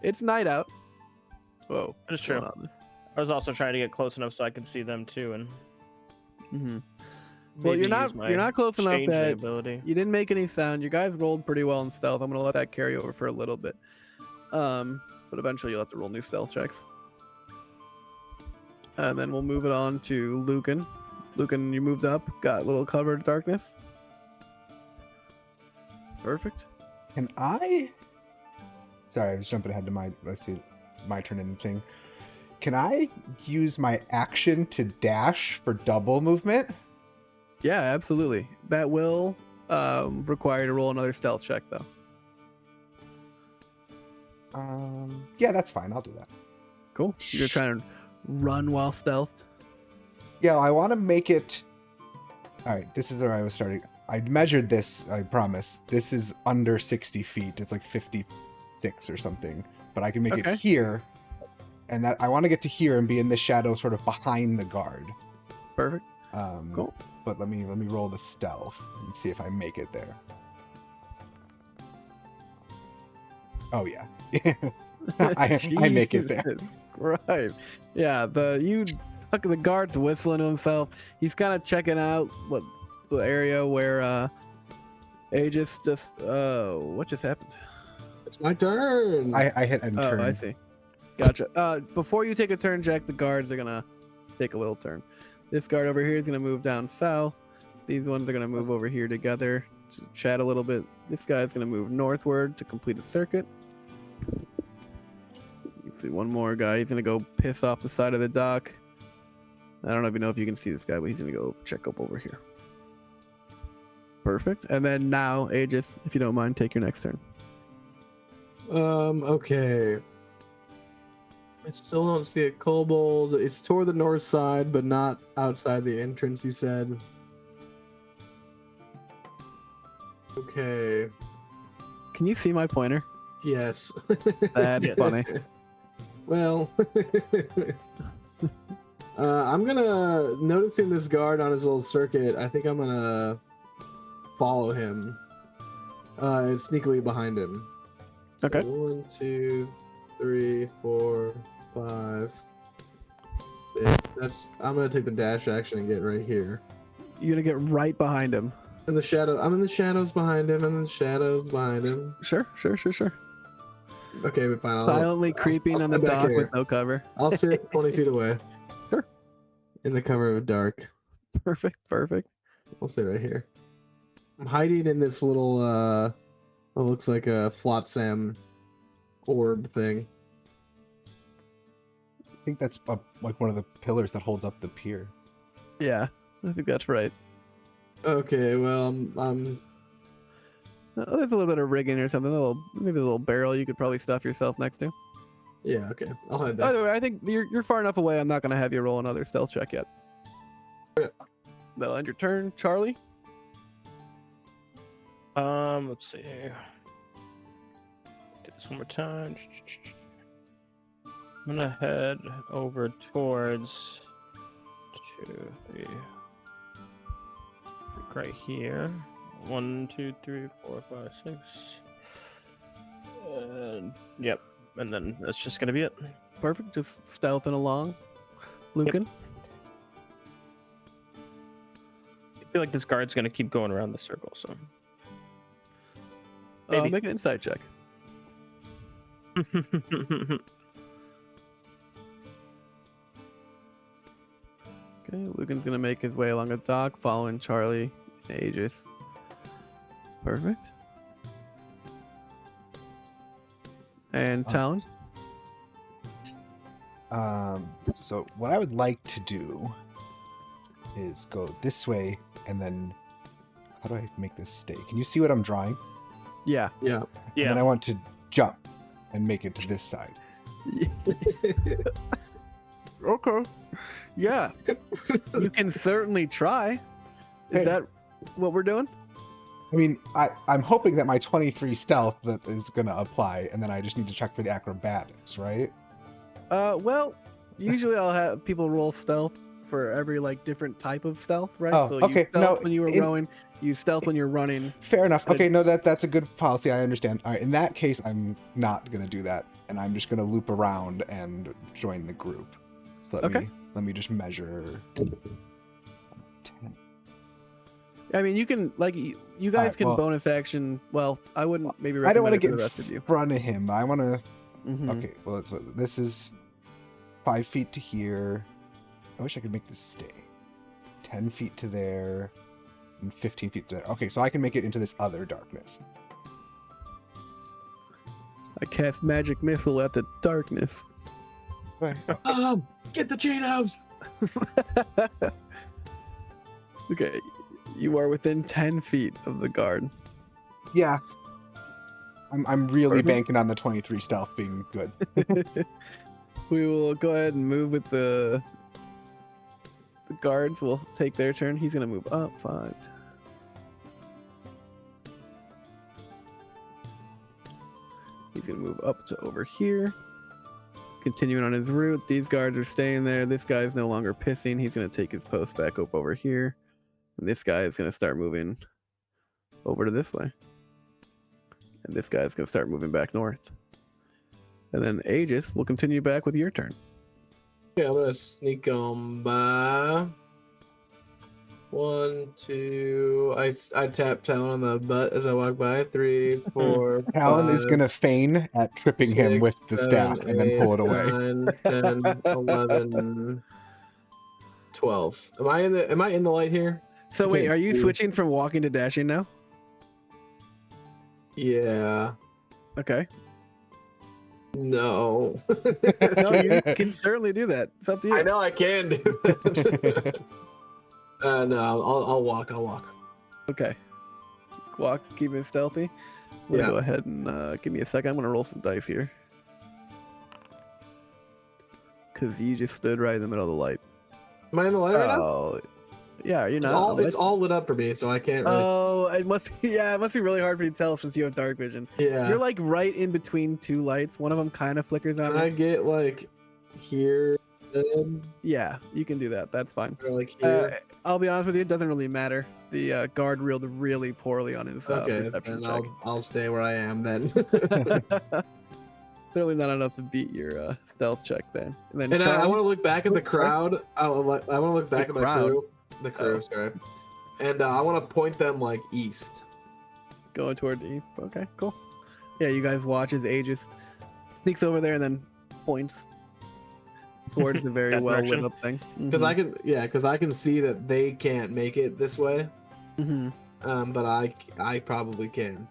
It's night out. Whoa. That is what's true. going on? I was also trying to get close enough so I could see them too, and Mhm. Well, maybe you're use my not close enough changing that ability. you didn't make any sound. You guys rolled pretty well in stealth. I'm gonna let that carry over for a little bit. But eventually you'll have to roll new stealth checks. And then we'll move it on to Lucan. Lucan, you moved up, got a little covered darkness. Perfect. Can I? Sorry, I was jumping ahead to my turn in the thing. Can I use my action to dash for double movement? Yeah, absolutely. That will require you to roll another stealth check, though. Yeah, that's fine. I'll do that. Cool. You're trying to run while stealthed. Yeah, I want to make it. All right, this is where I was starting. I measured this. I promise. This is under 60 feet. It's like 56 or something. But I can make Okay. it here, and that I want to get to here and be in the shadow, sort of behind the guard. Perfect. Cool. But let me roll the stealth and see if I make it there. Oh yeah, I make it there. Jesus Christ. Yeah, the guard's whistling to himself. He's kind of checking out what the area where Aegis just what just happened? It's my turn. I hit end turn. Oh, I see. Gotcha. Before you take a turn, Jack, the guards are gonna take a little turn. This guard over here is gonna move down south. These ones are gonna move over here together to chat a little bit. This guy's gonna move northward to complete a circuit. You can see one more guy. He's gonna go piss off the side of the dock. I don't even know if you can see this guy, but he's gonna go check up over here. Perfect. And then now, Aegis, if you don't mind, take your next turn. Okay. I still don't see a kobold. It's toward the north side, but not outside the entrance, you said. Okay. Can you see my pointer? Yes. That's Yes. funny. Well, I'm gonna, noticing this guard on his little circuit, I think I'm gonna follow him and sneakily behind him. So Okay. 1, 2, 3, 4, 5, 6. I'm gonna take the dash action and get right here. You're gonna get right behind him. In the shadow. I'm in the shadows behind him. I'm in the shadows behind him. Sure. Okay, but fine. Silently creeping I'll on the stay back dock here. with no cover. I'll sit 20 feet away. Sure. In the cover of dark. Perfect. I'll sit right here. I'm hiding in this little, what looks like a flotsam orb thing. I think that's like one of the pillars that holds up the pier. Yeah, I think that's right. Okay, well, There's a little bit of rigging or something. Maybe a little barrel you could probably stuff yourself next to. yeah, okay. I'll hide that. Either way, I think you're far enough away. I'm not gonna have you roll another stealth check yet. Yeah. That'll end your turn, Charlie. Let's see. Do this one more time. I'm gonna head over towards 2, 3. Right here. 1, 2, 3, 4, 5, 6. And yep. And then that's just gonna be it. Perfect. Just stealthing along. Lucan. I feel like this guard's gonna keep going around the circle, so maybe. Make an insight check. Okay, Lucan's gonna make his way along the dock, following Charlie and Aegis. Perfect. And Talon. So what I would like to do is go this way, and then how do I make this stay? Can you see what I'm drawing? Yeah. Yeah. And Yeah. then I want to jump and make it to this side. Okay. Yeah. You can certainly try. Hey. what we're doing? I mean, I'm hoping that my 23 stealth that is gonna apply, and then I just need to check for the acrobatics, right? Well, usually I'll have people roll stealth for every like different type of stealth, right? Oh, so okay, you stealth no, when you were rowing, you stealth when you're running. Fair enough. And Okay, no, that's a good policy. I understand. All right, in that case, I'm not gonna do that, and I'm just gonna loop around and join the group. So let me just measure. 10. I mean, you can like you guys Alright, can well- bonus action. Well, I wouldn't maybe I don't recommend want to it get for in the rest of you. front of him. I want to. Mhm. Okay, well, this is 5 feet to here. I wish I could make this stay. 10 feet to there, and 15 feet to there. Okay, so I can make it into this other darkness. I cast magic missile at the darkness. Get the chain house. Okay, you are within 10 feet of the guard. Yeah. I'm really Perfect. banking on the 23 stealth being good. We will go ahead and move with the guards. Will take their turn. He's gonna move up 5. He's gonna move up to over here. Continuing on his route. These guards are staying there. This guy's no longer pissing. He's gonna take his post back up over here. And this guy is gonna start moving over to this way. And this guy's gonna start moving back north. And then Aegis will continue back with your turn. Yeah, I'm gonna sneak on by. 1, 2. I tap Talon on the butt as I walk by. 3, 4. Talon is 5, going to feign at tripping him 6, with the 7, staff and then pull it 8, away. 9, 10, 11, 12. Am I in the light here? So wait, are you Two. switching from walking to dashing now? Yeah. Okay. No. No, you can certainly do that. It's up to you. I know I can do that. No, I'll walk. Okay. Walk, keep it stealthy. I'm gonna Yeah. go ahead and give me a second. I'm gonna roll some dice here. Cause you just stood right in the middle of the light. Am I in the light right now? Oh, yeah, you're It's not. all lit up for me, so I can't really. Oh, it must be. Yeah, it must be really hard for you to tell since you have dark vision. Yeah. You're like right in between two lights. One of them kind of flickers on. Can I you. get like here? Yeah, you can do that. That's fine. Or like here? I'll be honest with you, it doesn't really matter. The guard reeled really poorly on his Okay, perception then check. I'll stay where I am then. Certainly not enough to beat your stealth check then. And then And I Charlie, want to look back at the Oops, sorry. crowd. I want to look back The at crowd? the crew. Oh. Sorry. And I want to point them like east. going toward the east. Okay, cool. Yeah, you guys watch as Aegis sneaks over there and then points towards the very That well lit direction? up thing. Because I can see that they can't make it this way. hmm But I probably can.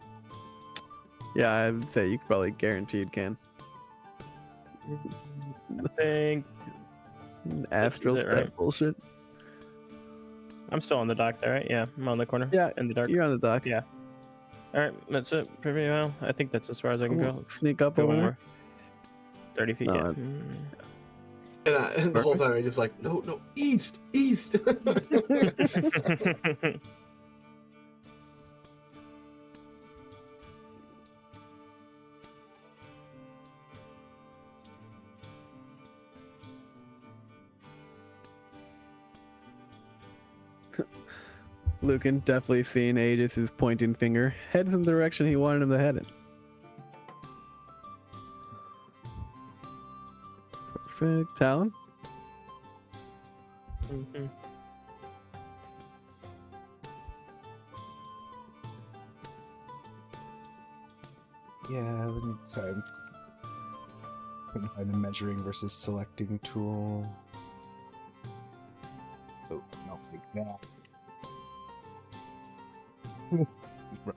Yeah, I would say you probably guaranteed can. I think Astral it, step right? bullshit. I'm still on the dock there, right? Yeah, I'm on the corner. Yeah, in the dark. You're on the dock. Yeah. All right, that's it. Pretty well. I think that's as far as I can Cool. go. Sneak up Go over one there. more. 30 feet. No, Yeah. And the whole Perfect. time I just like no east. Lucan definitely seeing Aegis' pointing finger heads in the direction he wanted him to head in. Perfect. Talon? Mhm. Yeah, let me. Sorry. Couldn't find the measuring versus selecting tool. Oh, no, like that. Bro.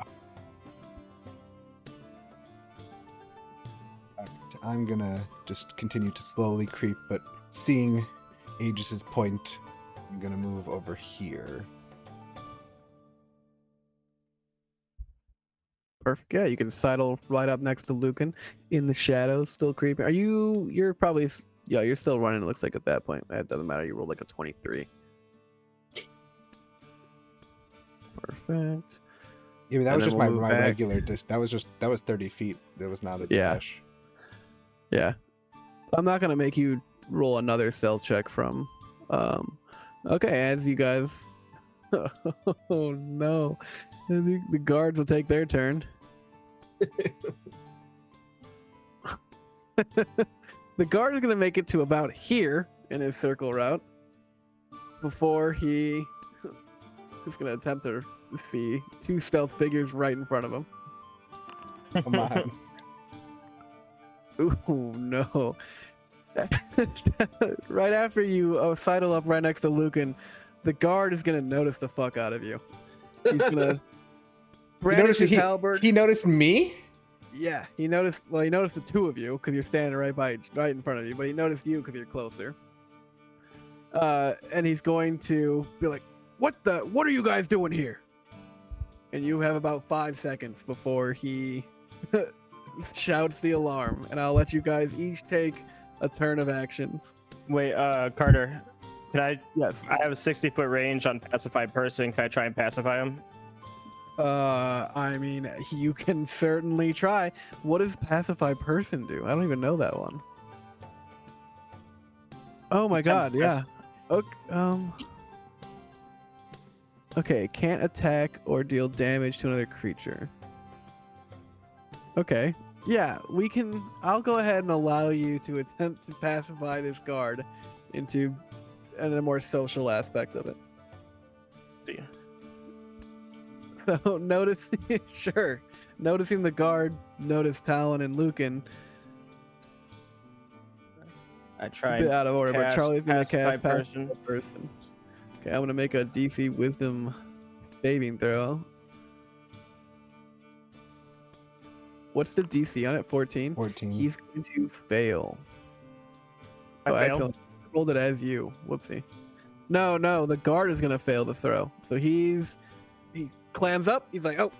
Alright, I'm gonna just continue to slowly creep, but seeing Aegis's point, I'm gonna move over here. Perfect. Yeah, you can sidle right up next to Lucan in the shadows, still creeping. You're probably, yeah, you're still running, it looks like at that point. It doesn't matter. You roll like a 23. Perfect. Yeah, but that And was then just we'll my move back. regular that was 30 feet. That was not a Yeah. dash. Yeah. I'm not gonna make you roll another stealth check from. Okay, as you guys. Oh no, the guards will take their turn. The guard is gonna make it to about here in his circle route before he is gonna attempt to see two stealth figures right in front of him. Come on. Ooh, no. Right after you sidle up right next to Lucan, the guard is going to notice the fuck out of you. He's going to brandish his halberd. He noticed me? Yeah, he noticed the two of you because you're standing right in front of you, but he noticed you because you're closer. And he's going to be like, what are you guys doing here? And you have about 5 seconds before he shouts the alarm, and I'll let you guys each take a turn of actions. Wait, Carter, can I? Yes. I have a 60-foot range on pacified person. Can I try and pacify him? I mean, you can certainly try. What does pacify person do? I don't even know that one. Oh my god, yeah. Okay, okay, can't attack or deal damage to another creature. Okay. Yeah, I'll go ahead and allow you to attempt to pacify this guard into a more social aspect of it. See. So noticing the guard, notice Talon and Lucan. I try A bit and out of order, but cast Charlie's gonna pacify cast person. pacify person. Okay, I'm gonna make a DC Wisdom saving throw. What's the DC on it? 14? 14. He's going to fail. I fail? Actually, I rolled it as you. Whoopsie. No, the guard is going to fail the throw. So he clams up. He's like, oh,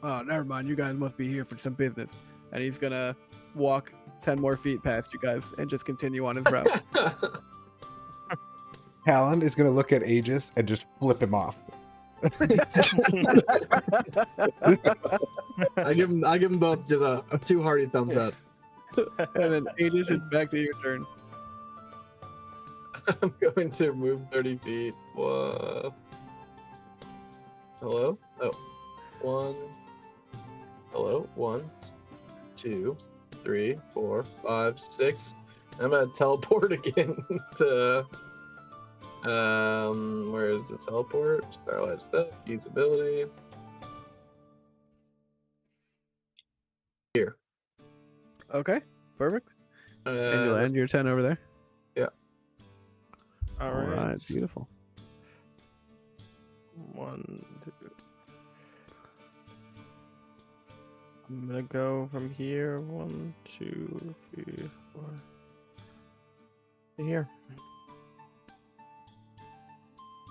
never mind. You guys must be here for some business. And he's going to walk 10 more feet past you guys and just continue on his route. Talon is going to look at Aegis and just flip him off. I give them both just a two hearty thumbs up. And then Aegis, it's back to your turn. I'm going to move 30 feet. Whoa. Hello? Oh. One. Hello? 1, 2, 3, 4, 5, 6. I'm gonna teleport again to where is the teleport? Starlight Step, usability. Here. Okay, perfect. And you'll end your 10 over there. All All right. right, beautiful. 1, 2. I'm gonna go from here. 1, 2, 3, 4. To here.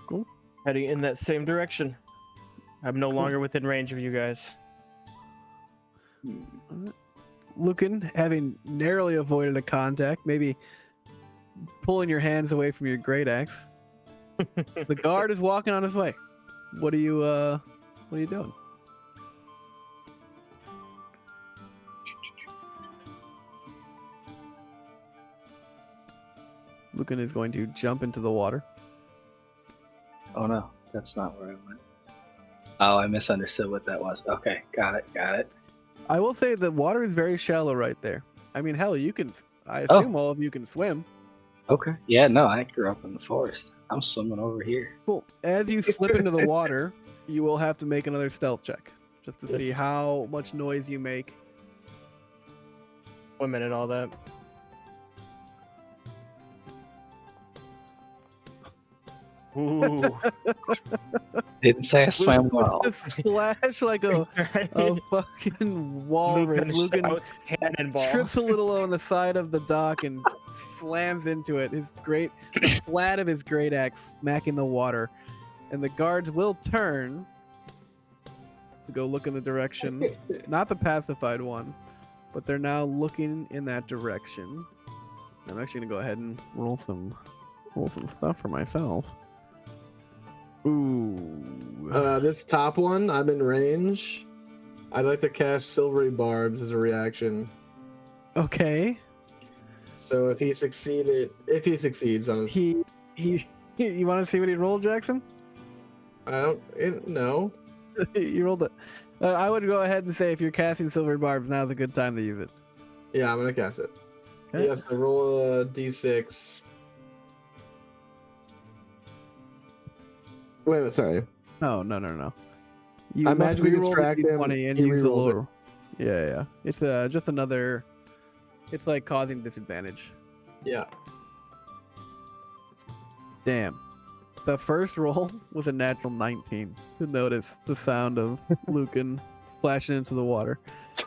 Cool. Heading in that same direction. I'm no longer within range of you guys. Lucan, having narrowly avoided a contact, maybe pulling your hands away from your great axe. The guard is walking on his way. What are you doing? Lucan is going to jump into the water. Oh no, that's not where I went. Oh, I misunderstood what that was. Okay, got it. I will say the water is very shallow right there. I mean, hell, I assume all of you can swim. Okay. Yeah, no, I grew up in the forest. I'm swimming over here. Cool. As you slip into the water, you will have to make another stealth check just to see how much noise you make. Women and all that. Ooh. Didn't say I swam well. With a splash like a fucking walrus. Lucan cannonball. trips a little on the side of the dock and slams into it. The flat of his great axe smacking the water. And the guards will turn to go look in the direction, not the pacified one, but they're now looking in that direction. I'm actually gonna go ahead and roll some stuff for myself. Ooh. This top one, I'm in range. I'd like to cast Silvery Barbs as a reaction. Okay. So if he succeeds on his, He you want to see what he rolled, Jackson? I don't know. You rolled it. I would go ahead and say if you're casting Silver Barbs, now's a good time to use it. Yeah, I'm gonna cast it. Okay. He has to roll a d6. Wait a minute, sorry. No. You I must magically reroll distract the him, d20 and he use the rerolls it. lower. Yeah. It's just another. It's like causing disadvantage. Yeah. Damn. The first roll was a natural 19. To notice the sound of Lucan splashing into the water.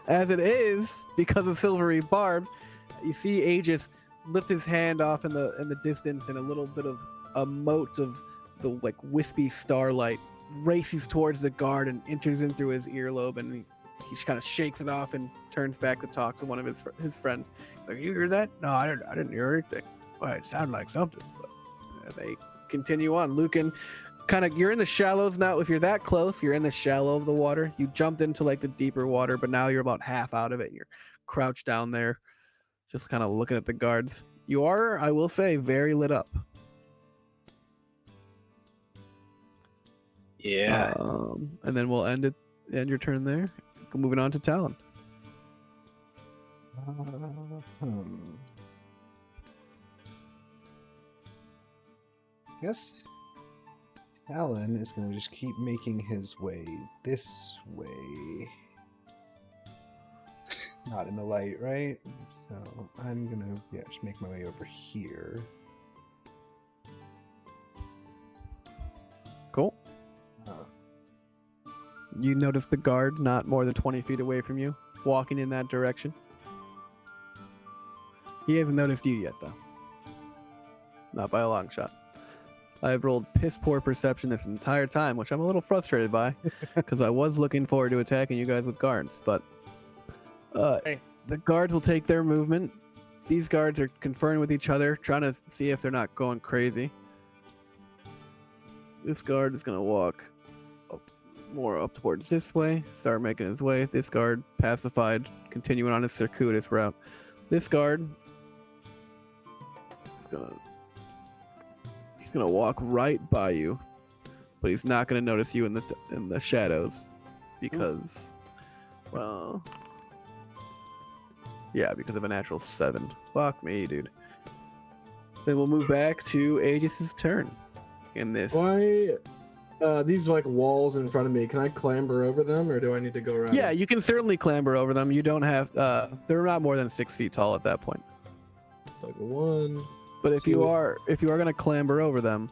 As it is, because of Silvery Barbs, you see Aegis lift his hand off in the distance, and a little bit of a mote of the like wispy starlight races towards the guard and enters in through his earlobe, and he kind of shakes it off and turns back to talk to one of his friend. He's like, "You hear that? No, I didn't hear anything. Well, it sounded like something." But they continue on. Lucan, you're in the shallows now. If you're that close, you're in the shallow of the water. You jumped into like the deeper water, but now you're about half out of it. You're crouched down there, just kind of looking at the guards. You are, I will say, very lit up. Yeah. And then we'll end your turn there. Moving on to Talon. Guess Talon is going to just keep making his way this way. Not in the light, right? So I'm going to just make my way over here. Cool. You notice the guard not more than 20 feet away from you, walking in that direction. He hasn't noticed you yet, though. Not by a long shot. I've rolled piss poor perception this entire time, which I'm a little frustrated by, because I was looking forward to attacking you guys with guards. But Hey. The guards will take their movement. These guards are conferring with each other, trying to see if they're not going crazy. This guard is going to walk more up towards this way, start making his way. This guard pacified, continuing on his circuitous route. This guard is gonna walk right by you, but he's not gonna notice you in the shadows because, well, yeah, because of a natural 7. Fuck me, dude. Then we'll move back to Aegis's turn. In this, Why? These like walls in front of me. Can I clamber over them, or do I need to go around? yeah, you can certainly clamber over them. You don't have. They're not more than 6 feet tall at that point. It's like 1. But if you Two. are gonna clamber over them,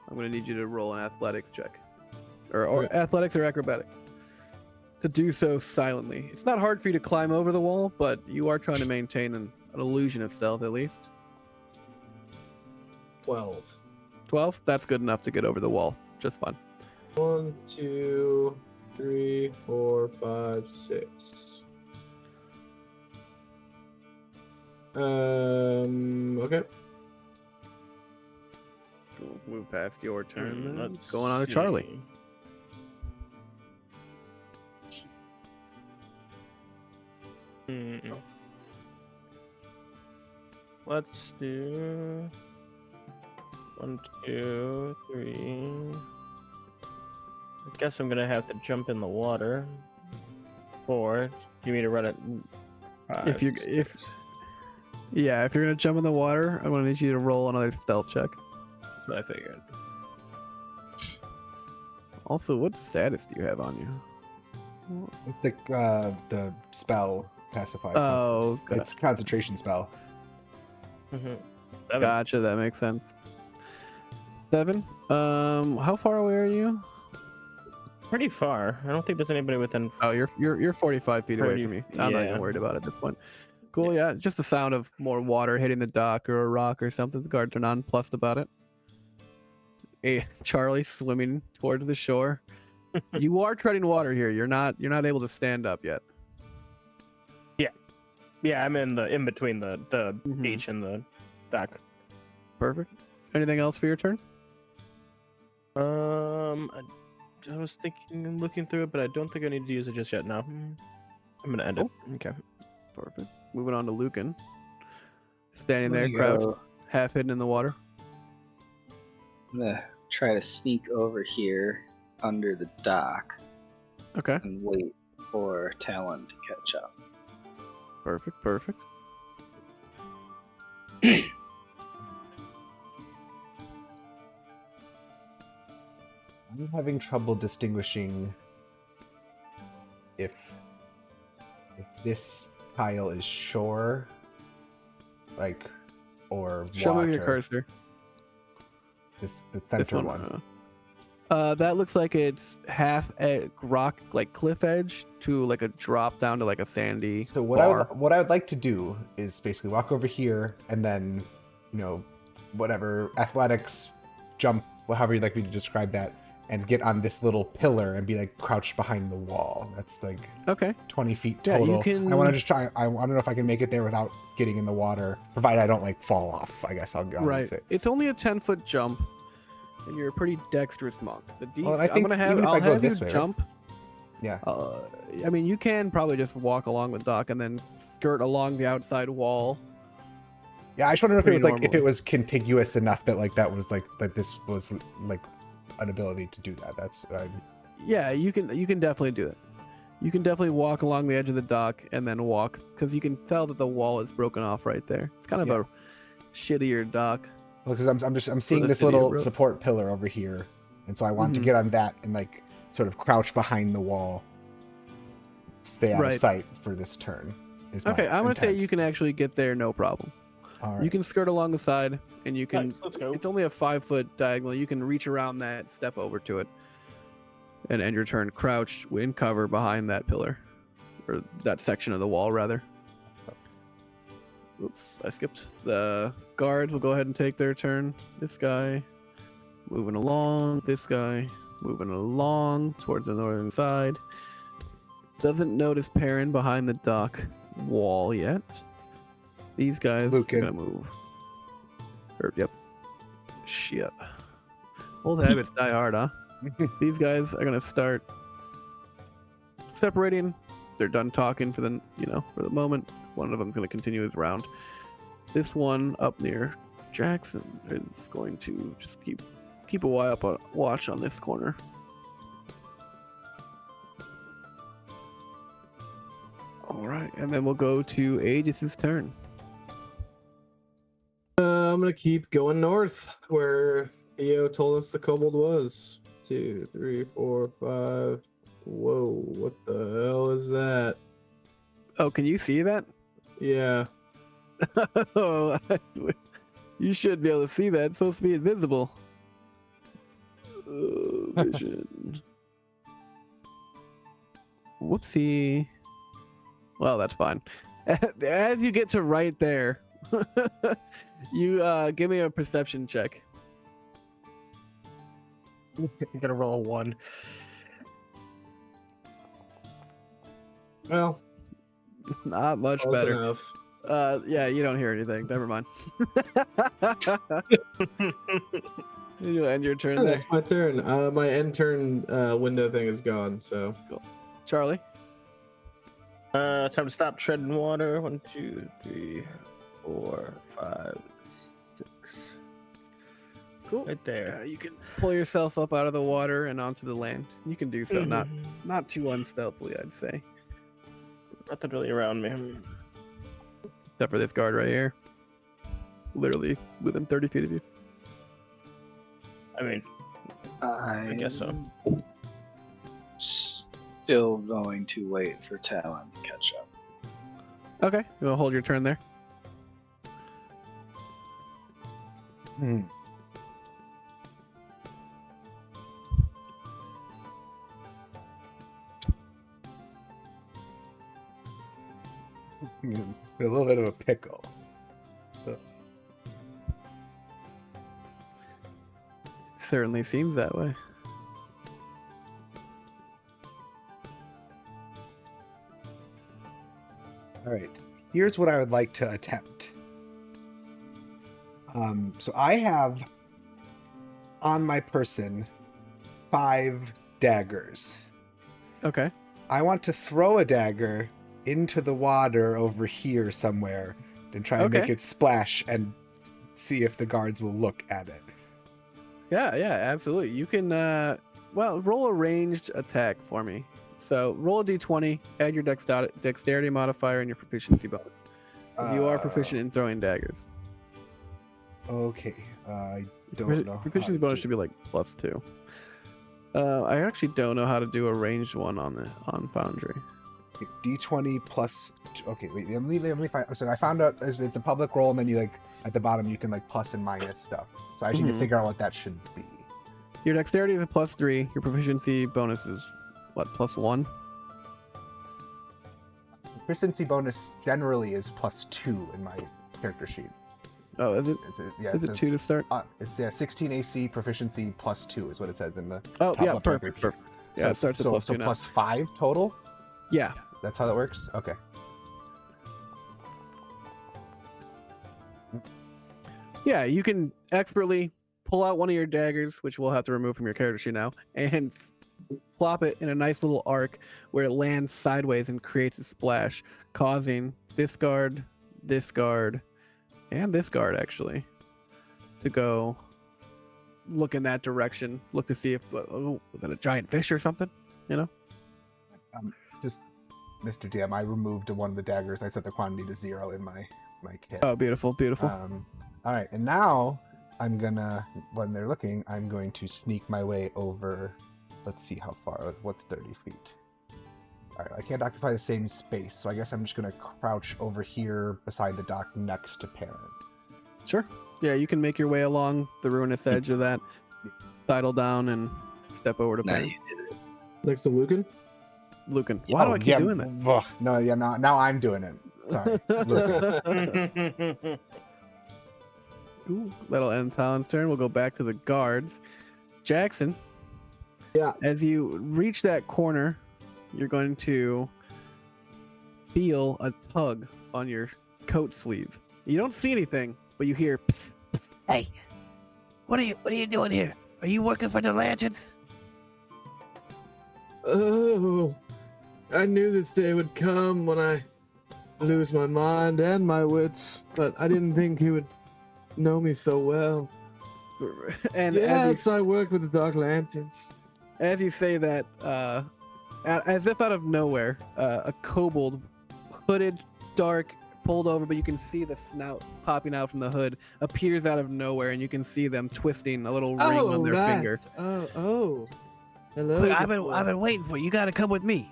I'm gonna need you to roll an athletics check, or Okay. athletics or acrobatics, to do so silently. It's not hard for you to climb over the wall, but you are trying to maintain an illusion of stealth at least. 12. 12. That's good enough to get over the wall. Just fine. 1, 2, 3, 4, 5, 6. Okay. We'll move past your turn. Then. Let's Going on to Charlie. see. Let's do 1, 2, 3. I guess I'm gonna have to jump in the water. 4. Do you mean to run it? 5, If you're 6. if you're gonna jump in the water, I'm gonna need you to roll another stealth check. That's what I figured. Also, what status do you have on you? It's the spell pacify. Oh, It's concentration spell. Mm-hmm. gotcha. That makes sense. 7. How far away are you? Pretty far. I don't think there's anybody within. Oh, you're 45 feet away 30, from me. I'm not yeah. even worried about it at this point. Cool. Yeah, just the sound of more water hitting the dock or a rock or something. The guards are nonplussed about it. Charlie swimming towards the shore. You are treading water here. You're not able to stand up yet. Yeah, I'm in between the Mhm. beach and the dock. Perfect. Anything else for your turn? I was thinking and looking through it, but I don't think I need to use it just yet. No, I'm gonna end it. Okay. Perfect. Moving on to Lucan. Standing There there, you crouched, go. half hidden in the water. I'm gonna try to sneak over here under the dock Okay. and wait for Talon to catch up. Perfect. Perfect. I'm having trouble distinguishing if this tile is shore, like, or Show water. me your cursor. The This center one. one. That looks like it's half a rock, like cliff edge, to like a drop down to like a sandy So what bar. I would like to do is basically walk over here and then, whatever athletics, jump, however you'd like me to describe that, and get on this little pillar and be like crouched behind the wall. That's like Okay. 20 feet Yeah, you total. can- I want to just try. I don't know if I can make it there without getting in the water, provided I don't like fall off. I guess I'll Right. say. It's only a 10-foot jump, and you're a pretty dexterous monk. Well, I I'm think gonna have. even if I'll I go have you this way, right? jump. Yeah. I mean, you can probably just walk along the dock and then skirt along the outside wall. Yeah, I just want to know if it Pretty was like if normally. it was contiguous enough that like that was like that this was like an ability to do that. That's Yeah, you can definitely do it. You can definitely walk along the edge of the dock and then walk, because you can tell that the wall is broken off right there. It's kind of Yeah. a shittier dock. well, because I'm seeing the this city of little Ro- support pillar over here, and so I want to Mhm. get on that and like sort of crouch behind the wall, stay out Right. of sight for this turn. Is my Okay, I'm gonna say intent. you can actually get there no problem. All right. You can skirt along the side, and you can. Nice, let's go. It's only a 5-foot diagonal. You can reach around that, step over to it, and end your turn crouched in cover behind that pillar, or that section of the wall, rather. Oops, I skipped. The guards will go ahead and take their turn. This guy moving along. This guy moving along towards the northern side. Doesn't notice Perrin behind the dock wall yet. These guys Lucan. are gonna move. Yep. Shit. Old habits die hard, huh? These guys are gonna start separating. They're done talking for the moment. One of them's gonna continue his round. This one up near Jackson is going to just keep a watch on this corner. All right, and then we'll go to Aegis's turn. I'm gonna keep going north where Theo told us the kobold was. 2, 3, 4, 5. Whoa, what the hell is that? Oh, can you see that? Yeah. Oh, you should be able to see that. It's supposed to be invisible. Vision. Whoopsie. Well, that's fine. As you get to right there, you give me a perception check. I'm gonna roll a 1. Well, Not much close better. enough. Yeah, you don't hear anything. Never mind. You'll end your turn Oh, there. that's my turn. My end turn window thing is gone, so Charlie? Time to stop treading water. 1, 2, 3, 4, 5, 6. Cool. Right there. You can pull yourself up out of the water and onto the land. You can do so, Mhm. not too unstealthily, I'd say. Nothing really around me. Except for this guard right here. Literally within 30 feet of you. I mean, I guess so. Still going to wait for Talon to catch up. Okay, you want to hold your turn there? Hmm. A little bit of a pickle. Certainly seems that way. All right. Here's what I would like to attempt. So I have on my person 5 daggers. Okay. I want to throw a dagger into the water over here somewhere and try and make Okay. it splash and see if the guards will look at it. Yeah, absolutely. You can roll a ranged attack for me. So roll a d20, add your dexterity modifier and your proficiency bonus. 'Cause you are proficient in throwing daggers. Okay. I don't know. Proficiency bonus should be like +2. I actually don't know how to do a ranged one on Foundry. D20 plus. Okay, wait. Let me find. So I found out it's a public roll, and then you like at the bottom you can like plus and minus stuff. So I actually need to figure out what that should be. Your dexterity is a +3. Your proficiency bonus is what, +1? Proficiency bonus generally is +2 in my character sheet. Oh, is it? Is it 2 to start? It's 16 AC proficiency +2 is what it says in the. Oh, top yeah, left perfect. record. Yeah, it starts at +2 so now. +5 total. Yeah. That's how that works. Okay. Yeah, you can expertly pull out one of your daggers, which we'll have to remove from your character sheet now, and plop it in a nice little arc where it lands sideways and creates a splash, causing this guard, and this guard actually to go look in that direction, look to see if was that a giant fish or something, you know? Just, Mr. DM, I removed one of the daggers. I set the quantity to 0 in my kit. Oh, beautiful. All right, and now I'm gonna, when they're looking, I'm going to sneak my way over. Let's see how far. What's 30 feet? All right, I can't occupy the same space, so I guess I'm just gonna crouch over here beside the dock next to Perrin. Sure. Yeah, you can make your way along the ruinous edge of that, sidle down, and step over to Now Perrin. you did it. Next to Lucan. Lucan. Why do I keep doing that? Ugh, no, yeah, now I'm doing it. Sorry. Lucan. Cool. That'll end Talon's turn. We'll go back to the guards. Jackson. Yeah. As you reach that corner, you're going to feel a tug on your coat sleeve. You don't see anything, but you hear, "Psst, psst, hey, what are you doing here? Are you working for the Lanterns?" Oh, I knew this day would come when I lose my mind and my wits, but I didn't think he would know me so well. And Yes, I work with the Dark Lanterns. as you say that, as if out of nowhere, a kobold, hooded, dark, pulled over, but you can see the snout popping out from the hood, appears out of nowhere, and you can see them twisting a little ring on their finger. Oh. Hello. Quick, I've Gabriel. been waiting for you. You gotta come with me.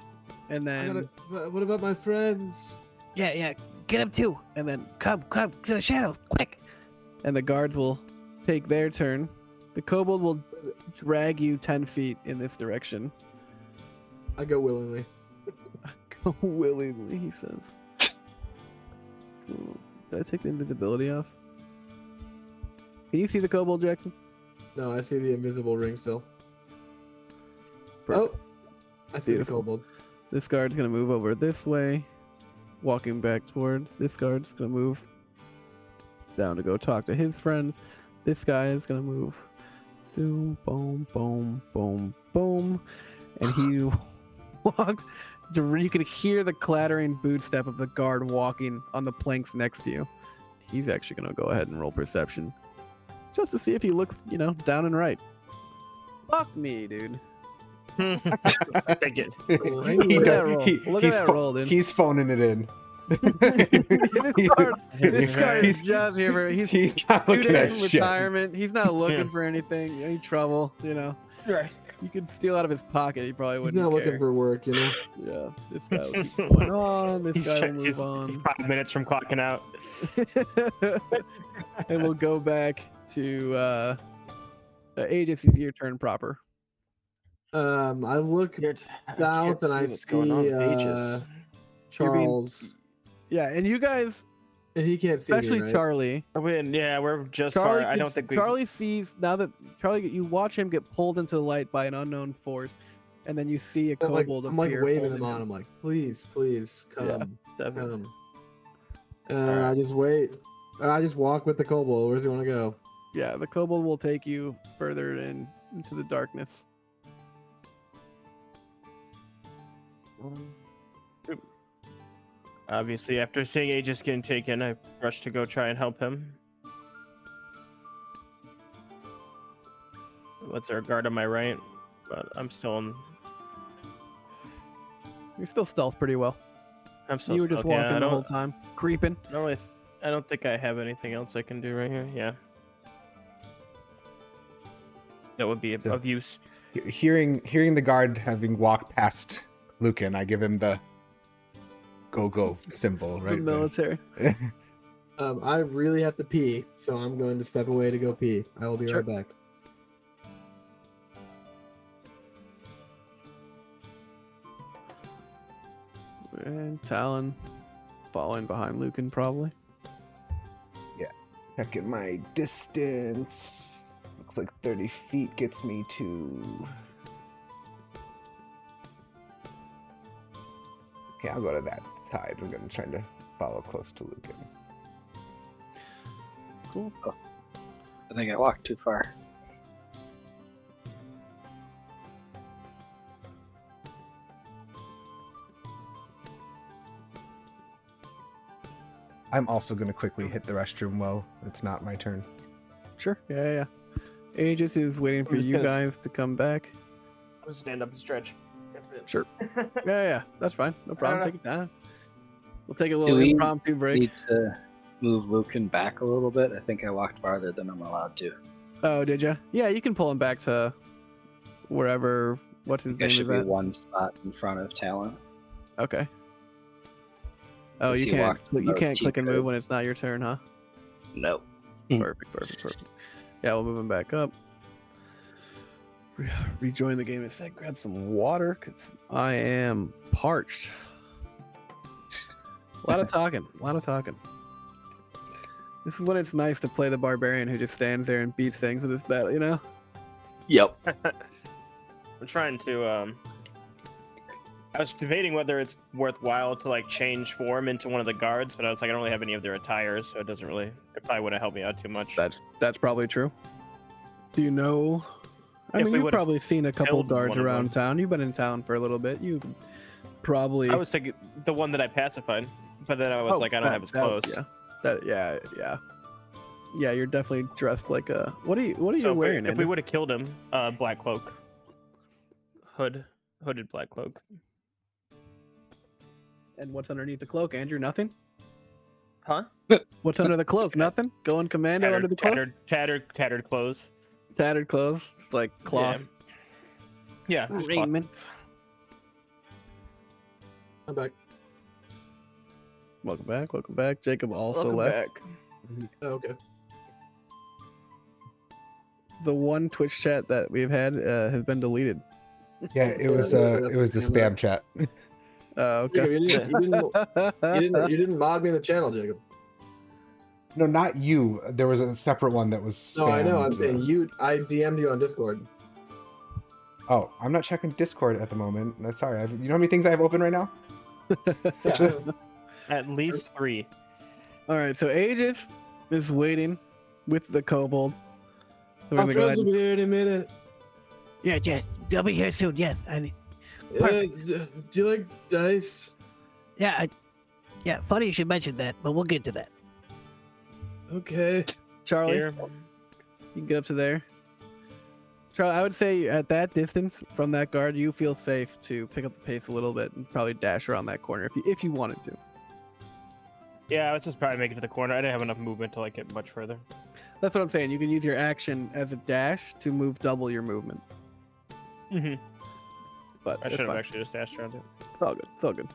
And I then what about my friends? yeah, get them too. And then come to the shadows, quick. And the guards will take their turn. The kobold will drag you 10 feet in this direction. I go willingly. Go willingly, he says. Cool. Did I take the invisibility off? Can you see the kobold, Jackson? No, I see the invisible ring still. Perfect. Oh, I see Beautiful. the kobold. This guard's gonna move over this way, walking back towards. This guard's gonna move down to go talk to his friends. This guy is gonna move. Boom, boom, boom, boom, boom, and he walked. You can hear the clattering boot step of the guard walking on the planks next to you. He's actually gonna go ahead and roll perception, just to see if he looks, down and right. Fuck me, dude. Take it. He Look at does- that roll. he- Look at he's that pho- roll, dude. He's phoning it in. This guard is He's- just here for He's not two looking days at in shit. retirement. He's not looking for anything, any trouble, Right. You could steal out of his pocket. He probably He's wouldn't not care. looking for work, you know. Yeah, this guy will keep going on. This guy will he's move on. 5 minutes from clocking out. And we'll go back to Aegis. It's your turn proper. I look south and I what's going on see with Aegis. You're being- Charles, Yeah, and you guys, and he can't see especially me, right? Charlie. We're just Charlie, far. I don't think we. Charlie sees now that Charlie, you watch him get pulled into the light by an unknown force, and then you see a I'm like, kobold I'm like appear waving holding them on. him. I'm like, please, come, Definitely. come. And I just wait. I just walk with the kobold. Where's he want to go? Yeah, the kobold will take you further into the darkness. Obviously, after seeing Aegis getting taken, I rushed to go try and help him. What's there, a guard on my right? But I'm still in. You're still stealth pretty well. I'm still. You were just stealth, yeah, walking the whole time, creeping. I don't think I have anything else I can do right here. Yeah. That would be So- of use. Hearing the guard having walked past Lucan, I give him the go symbol The right military. there. I really have to pee, so I'm going to step away to go pee. I will be Sure. right back. And Talon following behind Lucan, probably. Checking my distance. Looks like 30 feet gets me to... Okay, I'll go to that side. I'm going to try to follow close to Lucan. Cool. I think I walked too far. I'm also going to quickly hit the restroom while it's not my turn. Sure. Yeah. Aegis is waiting for just you gonna guys to come back. I'll stand up and stretch. That's it. Sure. Yeah. That's fine. No problem. Take it down. We'll take a little we impromptu break. Need to move Lucan back a little bit. I think I walked farther than I'm allowed to. Oh, did you? Yeah, you can pull him back to wherever. What I his think I name should is be at? one spot in front of Talent. Okay. Oh, Does you he can't. walk You the can't click and move T-code? when it's not your turn, huh? No. Perfect. Yeah, we'll move him back up. Rejoin the game in a sec. Grab some water because I am parched. A lot of talking. This is when it's nice to play the barbarian who just stands there and beats things with his battle, you know? Yep. I'm trying to. I was debating whether it's worthwhile to like change form into one of the guards, but I was like, I don't really have any of their attires, so it doesn't really. It probably wouldn't help me out too much. That's probably true. Do you know? I If mean, we you've would've probably seen a couple killed guards one of them. around town. You've been in town for a little bit. You probably. I was thinking the one that I pacified, but then I was like, I don't have his clothes. Yeah. Yeah, you're definitely dressed like a. What are you So wearing? if we Andrew? would have killed him, black cloak, hooded black cloak. And what's underneath the cloak, Andrew? Nothing. Huh? What's under the cloak? Nothing. Going commando under the cloak. Tattered clothes. Tattered clothes, just like cloth Yeah, just cloth. raiments. I'm back. Welcome back. Jacob also Welcome left. back. Oh, okay. The one Twitch chat that we've had has been deleted. Yeah, it was the spam chat. Okay. Jacob, you didn't mod me in the channel, Jacob. No, not you. There was a separate one that was spam. No, I know. I'm saying you. I DM'd you on Discord. Oh, I'm not checking Discord at the moment. No, sorry. You know how many things I have open right now? Yeah. At least 3. All right, so Aegis is waiting with the kobold. So we're I'll gonna go ahead be and- here in a minute. Yeah, yes. They'll be here soon. Yes. Perfect. Do you like dice? Yeah. Yeah. Funny you should mention that, but we'll get to that. Okay. Charlie, Here. you can get up to there. Charlie, I would say at that distance from that guard, you feel safe to pick up the pace a little bit and probably dash around that corner if you wanted to. Yeah, I was just probably make it to the corner. I didn't have enough movement to like get much further. That's what I'm saying. You can use your action as a dash to move double your movement. Mm-hmm. But I it's should have fine. actually just dashed around it. It's all good. It's all good.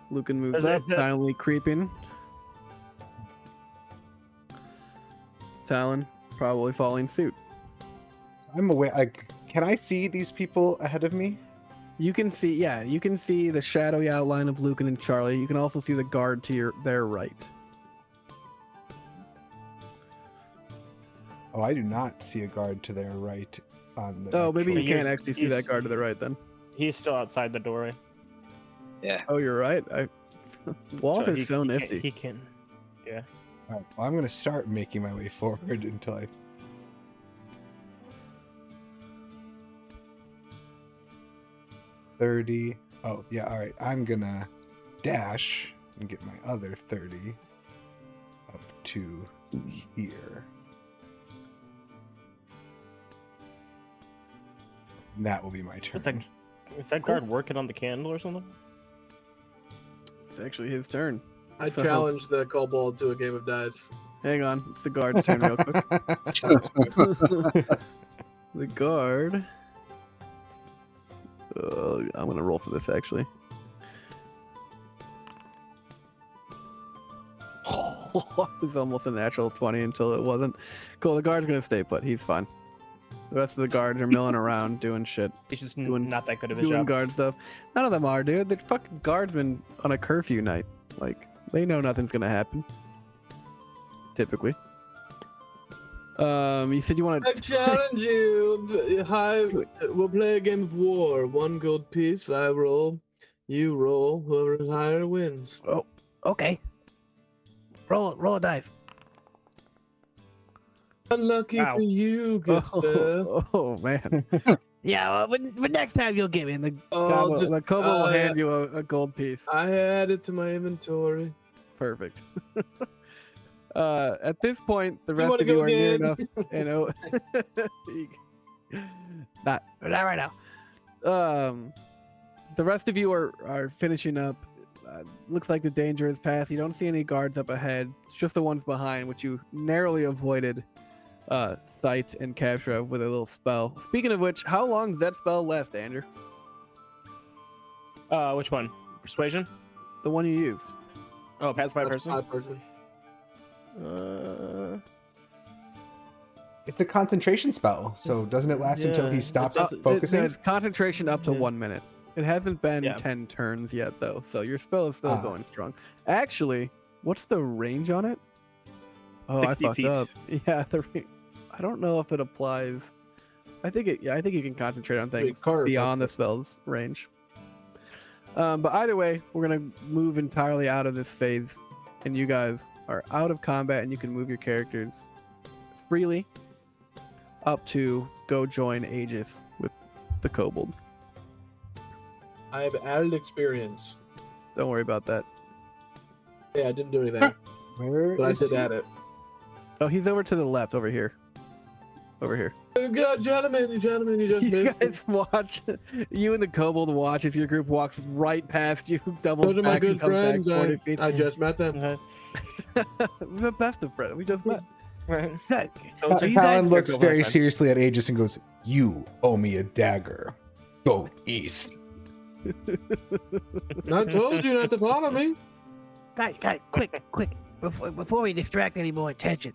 Lucan moves Is up, it- silently creeping. Talon probably following suit. I'm aware. Like, can I see these people ahead of me? You can see, you can see the shadowy outline of Lucan and Charlie. You can also see the guard to their right. Oh, I do not see a guard to their right. On the Oh, maybe you actual- can't actually see that guard to the right then. He's still outside the doorway. Oh, you're right. Walls are he- so he can't- nifty. He can. Yeah. All right, well, I'm gonna start making my way forward until I. 30, Oh, yeah, all right. I'm gonna dash and get my other 30 up to here. And that will be my turn. Is that guard working on the candle or something? It's actually his turn. I So- challenge the kobold to a game of dice. Hang on, it's the guard's turn real quick. The guard. I'm gonna roll for this actually. It's almost a natural 20 until it wasn't. Cool, the guard's gonna stay put. He's fine. The rest of the guards are milling around doing shit. He's just Doing- not that good of a Doing job. guard stuff. None of them are, dude. The fucking guardsmen on a curfew night. Like, they know nothing's gonna happen. Typically. You said you want I to. challenge you. Hi, we'll play a game of war. 1 gold piece. I roll. You roll. Whoever is higher wins. Okay. Roll a dice. Unlucky Wow. for you, good stuff. Oh man. Yeah, but next time you'll give in. Oh, just, the kobold will oh, hand yeah. you a gold piece. I add it to my inventory. Perfect. At this point, the Do you rest wanna of you go are near again? enough. You know. not Not right now. The rest of you are finishing up. Looks like the danger is past. You don't see any guards up ahead. It's just the ones behind, which you narrowly avoided sight and capture of with a little spell. Speaking of which, how long does that spell last, Andrew? Which one? Persuasion? The one you used. Oh, pass by That's person. my person. It's a concentration spell, so doesn't it last until Yeah, he it stops does- focusing? It's concentration up to Yeah. 1 minute. It hasn't been Yeah. 10 turns yet, though, so your spell is still Ah. going strong. Actually, what's the range on it? Oh, 60 I fucked feet. up. Yeah, I don't know if it applies. I think you can concentrate on Wait, things Carter, beyond the spell's range. But either way, we're gonna move entirely out of this phase, and you guys are out of combat, and you can move your characters freely up to go join Aegis with the kobold. I have added experience. Don't worry about that. Yeah, I didn't do anything, Where but I is did he? add it. Oh, he's over to the left, over here. Over here. God, gentlemen, you just You missed. guys watch. You and the kobold watch as your group walks right past you, doubles Those are my back, and good comes friends. back 40 feet. I just met them. Okay. The best of friends. We just met. Right. Good. Those So are you Talon guys- looks Go, my very friends. seriously at Aegis and goes, "You owe me a dagger. Go east." I told you not to follow me. Guys, quick. Before we distract any more attention,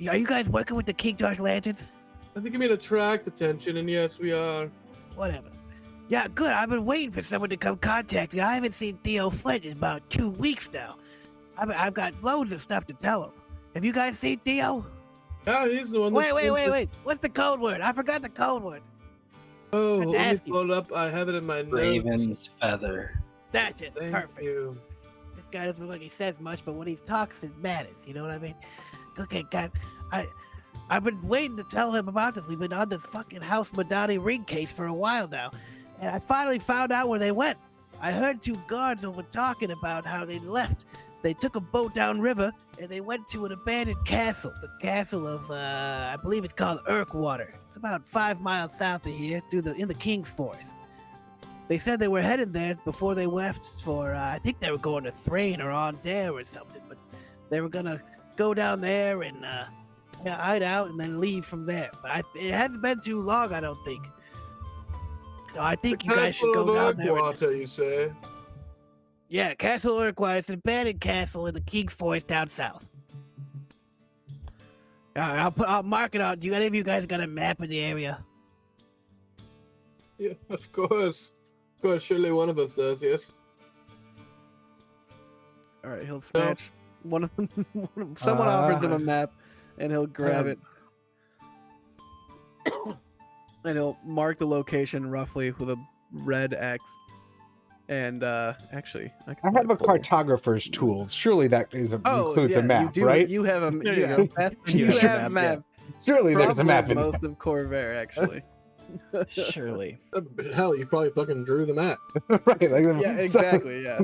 are you guys working with the King George Lanterns? I think you mean attract attention, and yes, we are. Whatever. Yeah, good. I've been waiting for someone to come contact me. I haven't seen Theo Flint in about 2 weeks now. I've got loads of stuff to tell him. Have you guys seen Theo? Yeah, he's the one. Wait. What's the code word? I forgot the code word. Oh, Had to let me ask you. pull it up. I have it in my notes. Raven's feather. That's it. Thank Perfect. you. This guy doesn't look like he says much, but when he talks, it matters. You know what I mean? Okay, guys, I've been waiting to tell him about this. We've been on this fucking House Madani ring case for a while now, and I finally found out where they went. I heard 2 guards over talking about how they left. They took a boat downriver and they went to an abandoned castle. The castle of, I believe it's called Urkwater. It's about 5 miles south of here, in the King's Forest. They said they were headed there before they left for, I think they were going to Thrain or Ondare or something, but they were gonna go down there and hide out and then leave from there. But it hasn't been too long, I don't think. So I think you guys should go down there. You say? Yeah, Castle Urquhart. It's an abandoned castle in the King's Forest down south. I'll mark it out. Do any of you guys got a map of the area? Yeah, of course. Of course, surely one of us does. Yes. All right, he'll snatch one of them. Someone offers him a map, and he'll grab it, and he'll mark the location roughly with a red X. And actually, I can have a pull- cartographer's tools. Surely that includes a map, you do, right? You have a There you you go. have, You you should have a have, map. Surely there's a Probably map in most of Corvair, actually. Surely. Hell, you probably fucking drew the map. Right, like Yeah, exactly. Yeah.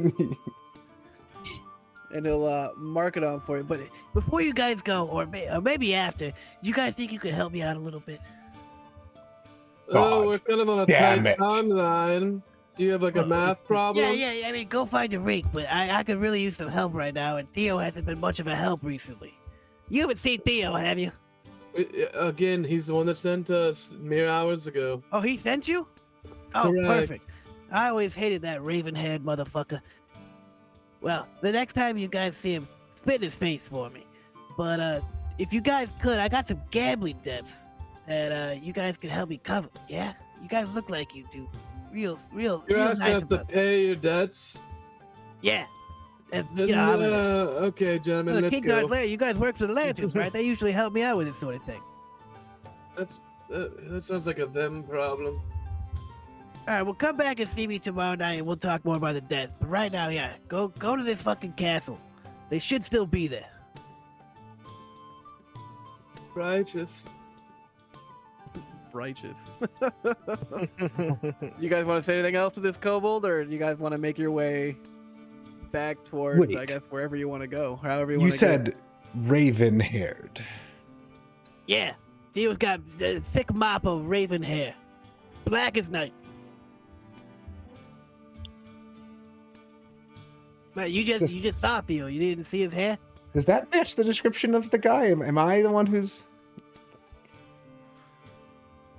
And he'll mark it on for you. But before you guys go, or maybe after, you guys think you could help me out a little bit? Oh, God we're kind of on a damn tight it. timeline. Do you have like a math problem? Yeah. I mean, go find a rig, but I could really use some help right now, and Theo hasn't been much of a help recently. You haven't seen Theo, have you? Again, he's the one that sent us mere hours ago. Oh, he sent you? Oh, Correct. perfect. I always hated that raven-haired motherfucker. Well, the next time you guys see him, spit in his face for me. But if you guys could, I got some gambling debts that you guys could help me cover. Yeah, you guys look like you do. Real You're real asking nice us to about that. pay your debts? Yeah. As, Then, you know, I'm okay, gentlemen, let's King go. Guards Lair, you guys work for the Lanterns, right? They usually help me out with this sort of thing. That sounds like a them problem. All right, well, come back and see me tomorrow night, and we'll talk more about the deaths. But right now, yeah, go to this fucking castle. They should still be there. Righteous. Righteous. You guys want to say anything else to this kobold, or you guys want to make your way back towards, I Wait. guess, wherever you want to go, however you You want to said raven-haired. Yeah, Theo's got a thick mop of raven hair, black as night. Man, you just saw Theo. You didn't see his hair? Does that match the description of the guy? Am I the one who's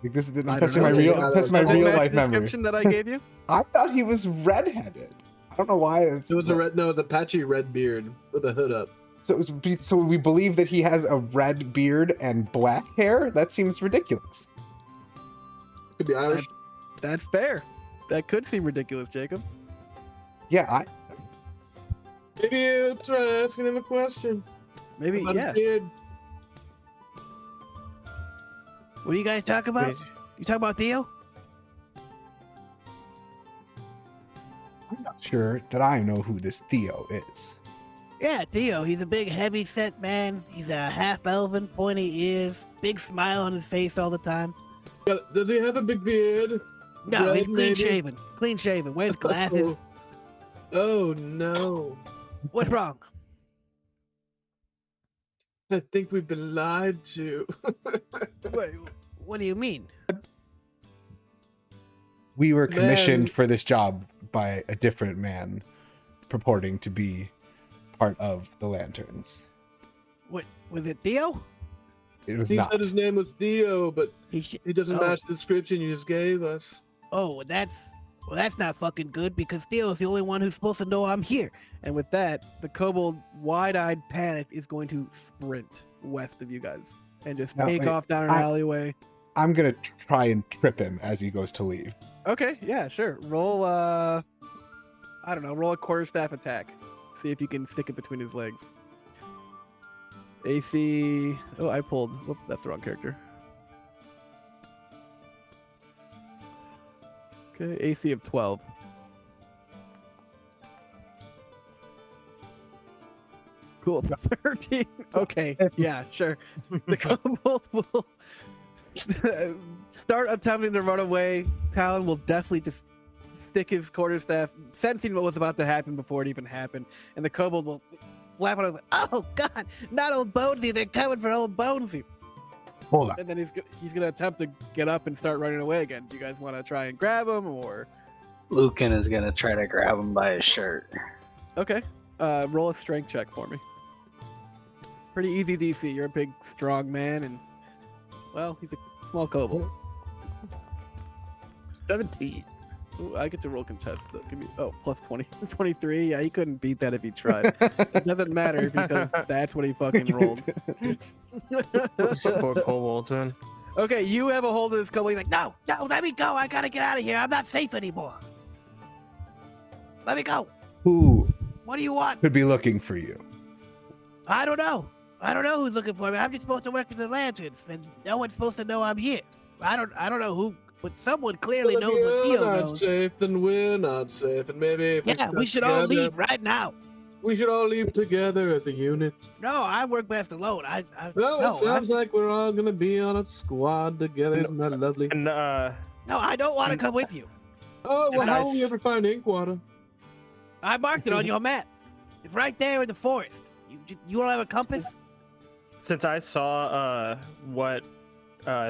like this? I'm I don't testing know. my real, Does testing my Does it real match life the memory. description that I gave you? I thought he was redheaded. I don't know why. It's, It was a patchy red beard with a hood up. so we believe that he has a red beard and black hair. That seems ridiculous. Could be Irish. That's fair. That could seem ridiculous, Jacob. Yeah, Maybe you try asking him a question. Maybe, about his yeah. beard. What do you guys talk about? You talk about Theo? I'm not sure that I know who this Theo is. Yeah, Theo. He's a big, heavy-set man. He's a half-elven, pointy ears, big smile on his face all the time. Does he have a big beard? No, Red, he's maybe? clean-shaven. Clean-shaven. Wears glasses. Oh no. What's wrong? I think we've been lied to. What do you mean? We were commissioned Man. for this job by a different man purporting to be part of the Lanterns. What was it, Theo? It was He not. said his name was Theo, but He doesn't Oh. match the description you just gave us. Oh, that's not fucking good because Theo's the only one who's supposed to know I'm here. And with that, the kobold, wide-eyed, panicked, is going to sprint west of you guys and just Now, take wait, off down an I- alleyway. I'm gonna try and trip him as he goes to leave. Okay, yeah, sure. Roll, I don't know, roll a quarterstaff attack. See if you can stick it between his legs. AC. Oh, I pulled. Whoops, that's the wrong character. Okay, AC of 12. Cool. 13. Okay, yeah, sure. The kobold will start attempting to run away. Talon will definitely just stick his quarterstaff, sensing what was about to happen before it even happened, and the kobold will laugh at us like, "Oh God, not old Bonesy! They're coming for old Bonesy!" Hold on. And then he's gonna attempt to get up and start running away again. Do you guys want to try and grab him, or Lucan is gonna try to grab him by his shirt. okay? Roll a strength check for me. Pretty easy DC. You're a big, strong man, and well, he's a small kobold. 17. Ooh, I get to roll contest though. Give me plus 20, 23. Yeah, he couldn't beat that if he tried. It doesn't matter because that's what he fucking rolled. Poor kobolds, man. Okay, you have a hold of this kobold. He's like, no, let me go. I gotta get out of here. I'm not safe anymore. Let me go. Who What do you want? could be looking for you? I don't know. I don't know who's looking for me. I'm just supposed to work for the Lanterns, and no one's supposed to know I'm here. I don't know who, but someone clearly Well, knows if what you're Theo not knows. safe, then we're not safe, and maybe if Yeah, we stuck should all together- leave right now. We should all leave together as a unit. No, I work best alone. No, no, it sounds like we're all gonna be on a squad together. No. Isn't that lovely? And no, I don't want to come with you. Oh, well, It's how nice. will we ever find ink water? I marked it on your map. It's right there in the forest. You don't have a compass? since I saw what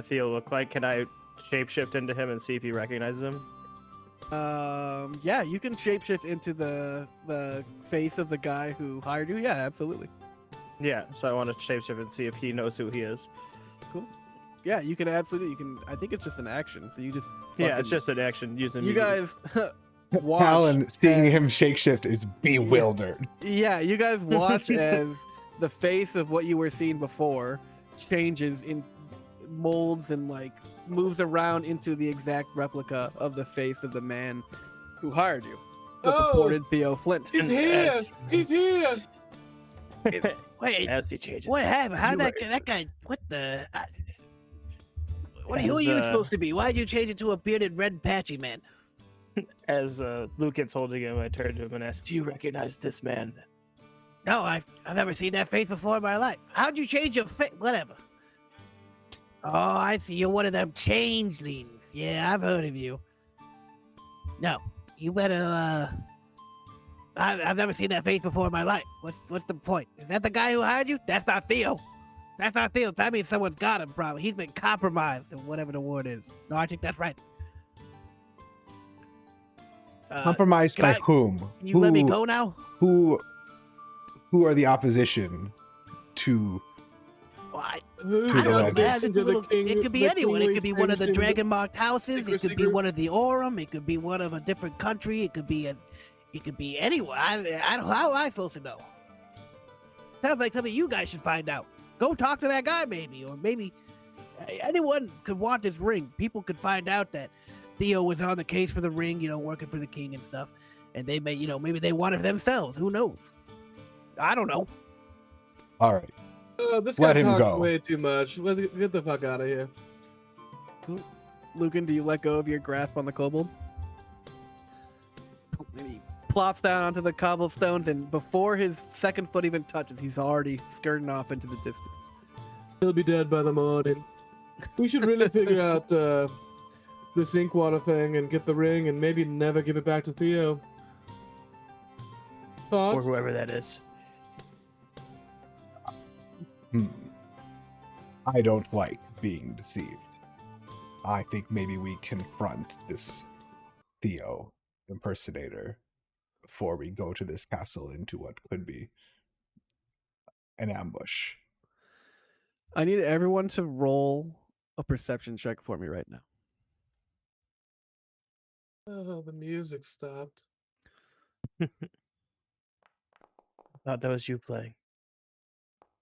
Theo looked like, can I shapeshift into him and see if he recognizes him? Yeah, you can shapeshift into the face of the guy who hired you. Yeah, absolutely. Yeah, so I want to shapeshift and see if he knows who he is. Cool. Yeah, you can absolutely. You can. I think it's just an action, so you just. Yeah, it's fucking- just an action using. You guys watch. Alan, seeing as- him shapeshift, is bewildered. Yeah, you guys watch as the face of what you were seeing before changes in molds and like moves around into the exact replica of the face of the man who hired you, the Oh, purported Theo Flint. He's And here! as- He's here! Wait, As he changes. what happened? How You that were- that guy? What the? Who are As, you supposed to be? Why'd you change it to a bearded red patchy man? As Lucan's holding him, I turned to him and asked, "Do you recognize this man?" No, I've never seen that face before in my life. How'd you change your face? Whatever. Oh, I see. You're one of them changelings. Yeah, I've heard of you. No, you better. I've never seen that face before in my life. What's the point? Is that the guy who hired you? That's not Theo. That's not Theo. That means someone's got him. Probably he's been compromised or whatever the word is. No, I think that's right. Compromised can by I- whom? Can you let me go now? Who are the opposition to? Well, Who's To the got legend. this Yeah, into the king- it could be the anyone. It kingly could be one of the sanctioned- dragon marked houses. It secrecy could be group? one of the Orem. It could be one of a different country. It could be anyone. I don't. How am I supposed to know? Sounds like something you guys should find out. Go talk to that guy, maybe, or maybe anyone could want this ring. People could find out that Theo was on the case for the ring, working for the king and stuff, and they may, maybe they want it themselves. Who knows? I don't know. All right, This Let guy him talks go. way too much. Let's get the fuck out of here. Lucan, do you let go of your grasp on the kobold? And he plops down onto the cobblestones, and before his second foot even touches, he's already skirting off into the distance. He'll be dead by the morning. We should really figure out this Inkwater thing and get the ring and maybe never give it back to Theo. Or Thoughts? whoever that is. I don't like being deceived. I think maybe we confront this Theo impersonator before we go to this castle into what could be an ambush. I need everyone to roll a perception check for me right now. Oh, the music stopped. Thought that was you playing.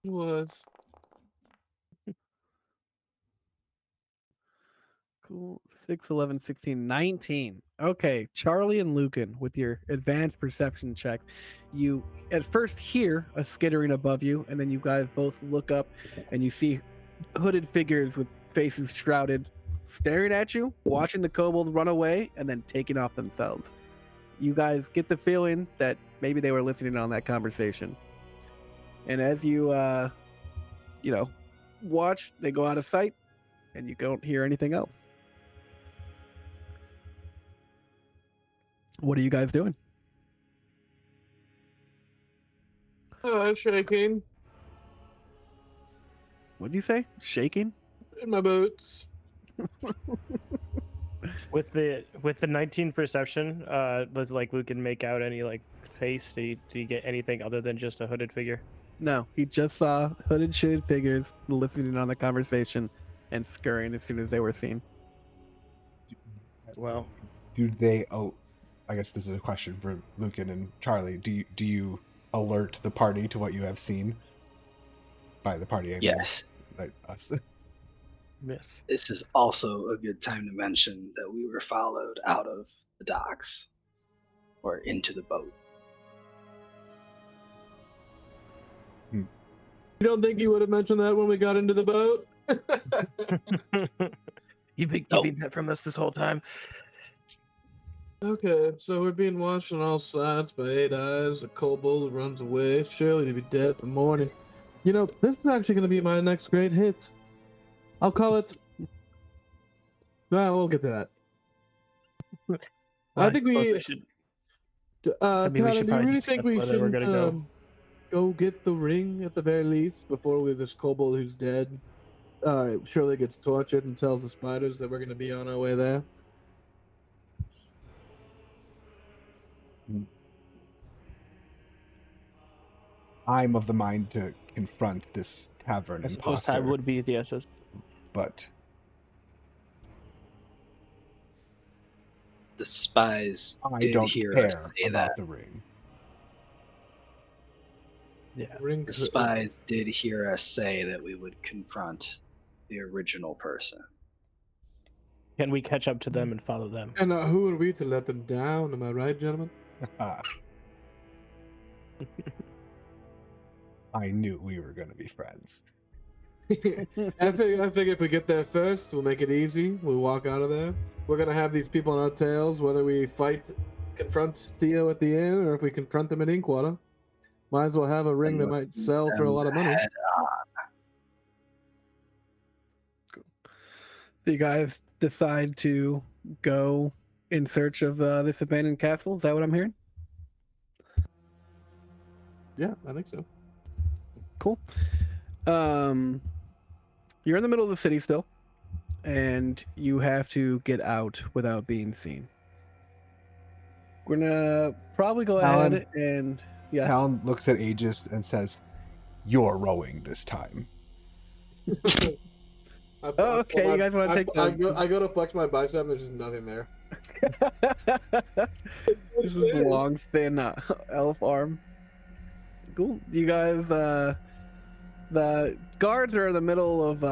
It was. Cool. 6, 11, 16, 19. Okay, Charlie and Lucan, with your advanced perception check, you at first hear a skittering above you, and then you guys both look up and you see hooded figures with faces shrouded staring at you, watching the kobold run away, and then taking off themselves. You guys get the feeling that maybe they were listening on that conversation. And as you, watch, they go out of sight, and you don't hear anything else. What are you guys doing? Shaking What'd you say? Shaking? in my boots. With the 19 perception, does like Lucan make out any like face? Did he get anything other than just a hooded figure? No, he just saw hooded, shaded figures listening on the conversation and scurrying as soon as they were seen. Well, Do they? Oh, I guess this is a question for Lucan and Charlie. Do you alert the party to what you have seen? By the party, I mean, Yes. like us. miss. This is also a good time to mention that we were followed out of the docks or into the boat. You don't think you would have mentioned that when we got into the boat? You've been Nope. keeping that from us this whole time. Okay, so we're being watched on all sides by 8 eyes, a kobold who runs away, surely to be dead in the morning. You know, this is actually going to be my next great hit. I'll call it. Well, we'll get to that. I think suppose we. should. Tyler, we should do you probably really discuss think we whether we're shouldn't gonna go. go get the ring at the very least before we this kobold who's dead? Surely gets tortured and tells the spiders that we're going to be on our way there. I'm of the mind to confront this tavern I suppose imposter, time would be the essence. but The spies I did don't hear us care say about that. the ring. Yeah. Ring The spies did hear us say that we would confront the original person. Can we catch up to them and follow them? And who are we to let them down? Am I right, gentlemen? I knew we were going to be friends. I figure if we get there first, we'll make it easy. We'll walk out of there. We're gonna have these people on our tails, whether we confront Theo at the inn, or if we confront them at Inkwater. Might as well have a ring And that let's might sell for a lot of money. head So you guys decide to go in search of this abandoned castle. Is that what I'm hearing? Yeah, I think so. Cool. You're in the middle of the city still, and you have to get out without being seen. We're gonna probably go Alan? ahead and Alan looks at Aegis and says, "You're rowing this time." Oh, okay, you guys want to take I the... go to flex my bicep, and there's just nothing there. This is the long, thin elf arm. Cool. Do you guys, the guards are in the middle of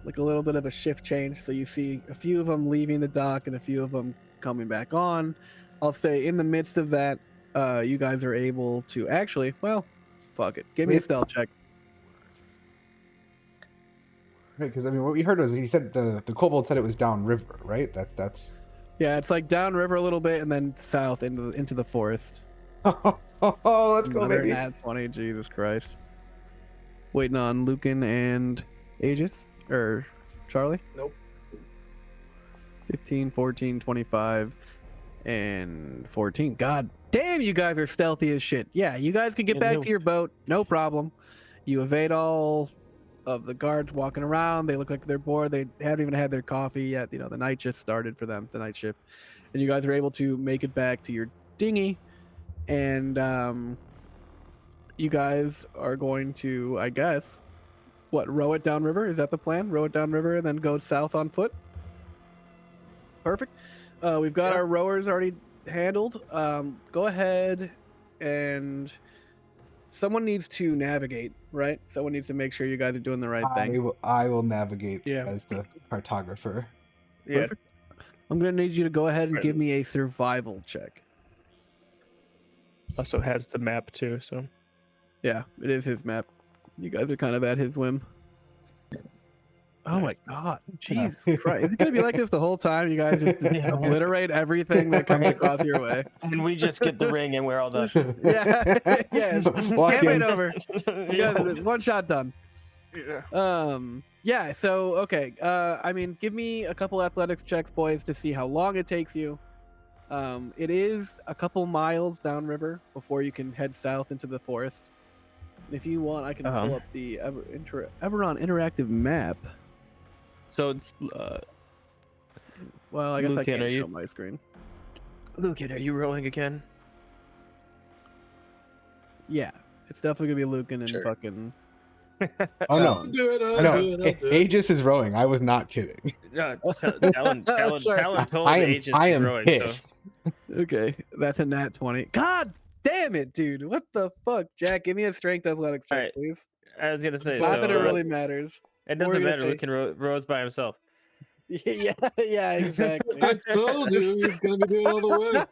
like a little bit of a shift change, so you see a few of them leaving the dock and a few of them coming back on. I'll say in the midst of that, you guys are able to actually, well, fuck it. Give me a stealth check. Because I mean, what we heard was he said the kobold said it was downriver, right? That's. Yeah, it's like downriver a little bit and then south into the forest. Oh, let's go, Another baby. nat 20, Jesus Christ. Waiting on Lucan and Aegis, or Charlie? Nope. 15, 14, 25, and 14. God damn, you guys are stealthy as shit. Yeah, you guys can get back to your boat, no problem. You evade all of the guards walking around. They look like they're bored. They haven't even had their coffee yet. You know, the night just started for them, the night shift. And you guys are able to make it back to your dinghy. And you guys are going to, I guess, row it downriver? Is that the plan? Row it downriver and then go south on foot? Perfect. We've got our rowers already handled. Go ahead and someone needs to navigate, right? Someone needs to make sure you guys are doing the right thing. I will navigate Yeah. as the cartographer. Yeah. Perfect. I'm going to need you to go ahead and give me a survival check. Also has the map too, so. Yeah, it is his map. You guys are kind of at his whim. Oh my god. Jesus Christ. Is it going to be like this the whole time? You guys just obliterate everything that comes across your way. And we just get the ring and we're all done. Yeah. Yeah. Walk Campaign in. over. You guys, one shot done. Yeah. Yeah, so okay. I mean, give me a couple athletics checks, boys, to see how long it takes you. It is a couple miles downriver before you can head south into the forest. And if you want, I can pull up the Eberron interactive map. So it's Well, I guess I Lucan, can't are show you- my screen. Lucan, are you rowing again? Yeah, it's definitely gonna be Lucan and Sure. fucking. Oh no, I'll do it. I know. Aegis is rowing. I was not kidding. No, Talon told I Aegis am is rowing, pissed. Okay, that's a nat 20. God damn it, dude! What the fuck, Jack? Give me a strength athletics check, Alright, please. So I was gonna say, Not so that it really matters. it what were doesn't you gonna matter. say? Lucan rows by himself. Yeah, exactly. I told you he's gonna be doing all the work.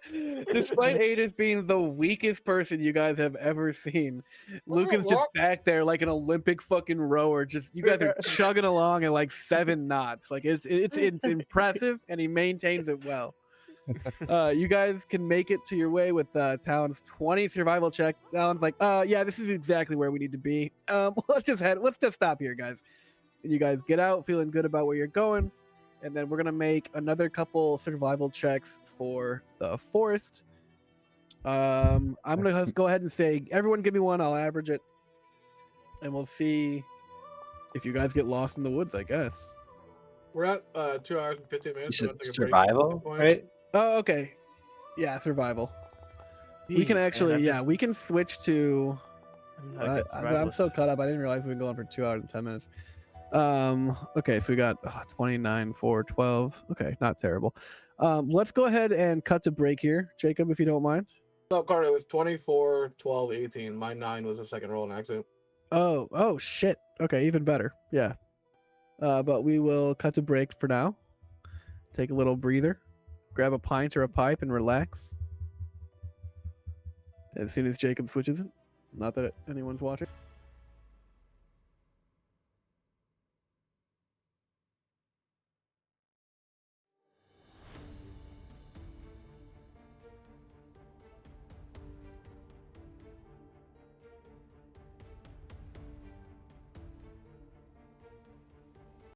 Despite Aegis being the weakest person you guys have ever seen, Lucan's just back there like an Olympic fucking rower. Just you guys are chugging along at like 7 knots. Like it's impressive, and he maintains it well. You guys can make it to your way with Talon's 20 survival check. Talon's like, yeah, this is exactly where we need to be. Let's just stop here, guys. And you guys get out feeling good about where you're going. And then we're gonna make another couple survival checks for the forest. I'm gonna That's- go ahead and say, everyone give me one, I'll average it. And we'll see if you guys get lost in the woods, I guess. We're at 2 hours and 15 You minutes. said wanna take a break at survival, some point? right? Oh, okay. Yeah, survival. We can Jeez, man, actually, I'm yeah, just- we can switch to. I'm not a good I'm survivalist. so caught up. I didn't realize we've been going for 2 hours and 10 minutes. Okay, so we got 29, 4, 12. Okay, not terrible. Let's go ahead and cut to break here, Jacob, if you don't mind. No, Carter, it was 24, 12, 18. My 9 was a second roll in accident. Oh, shit. Okay, even better. Yeah. But we will cut to break for now. Take a little breather, grab a pint or a pipe, and relax. As soon as Jacob switches it, not that anyone's watching.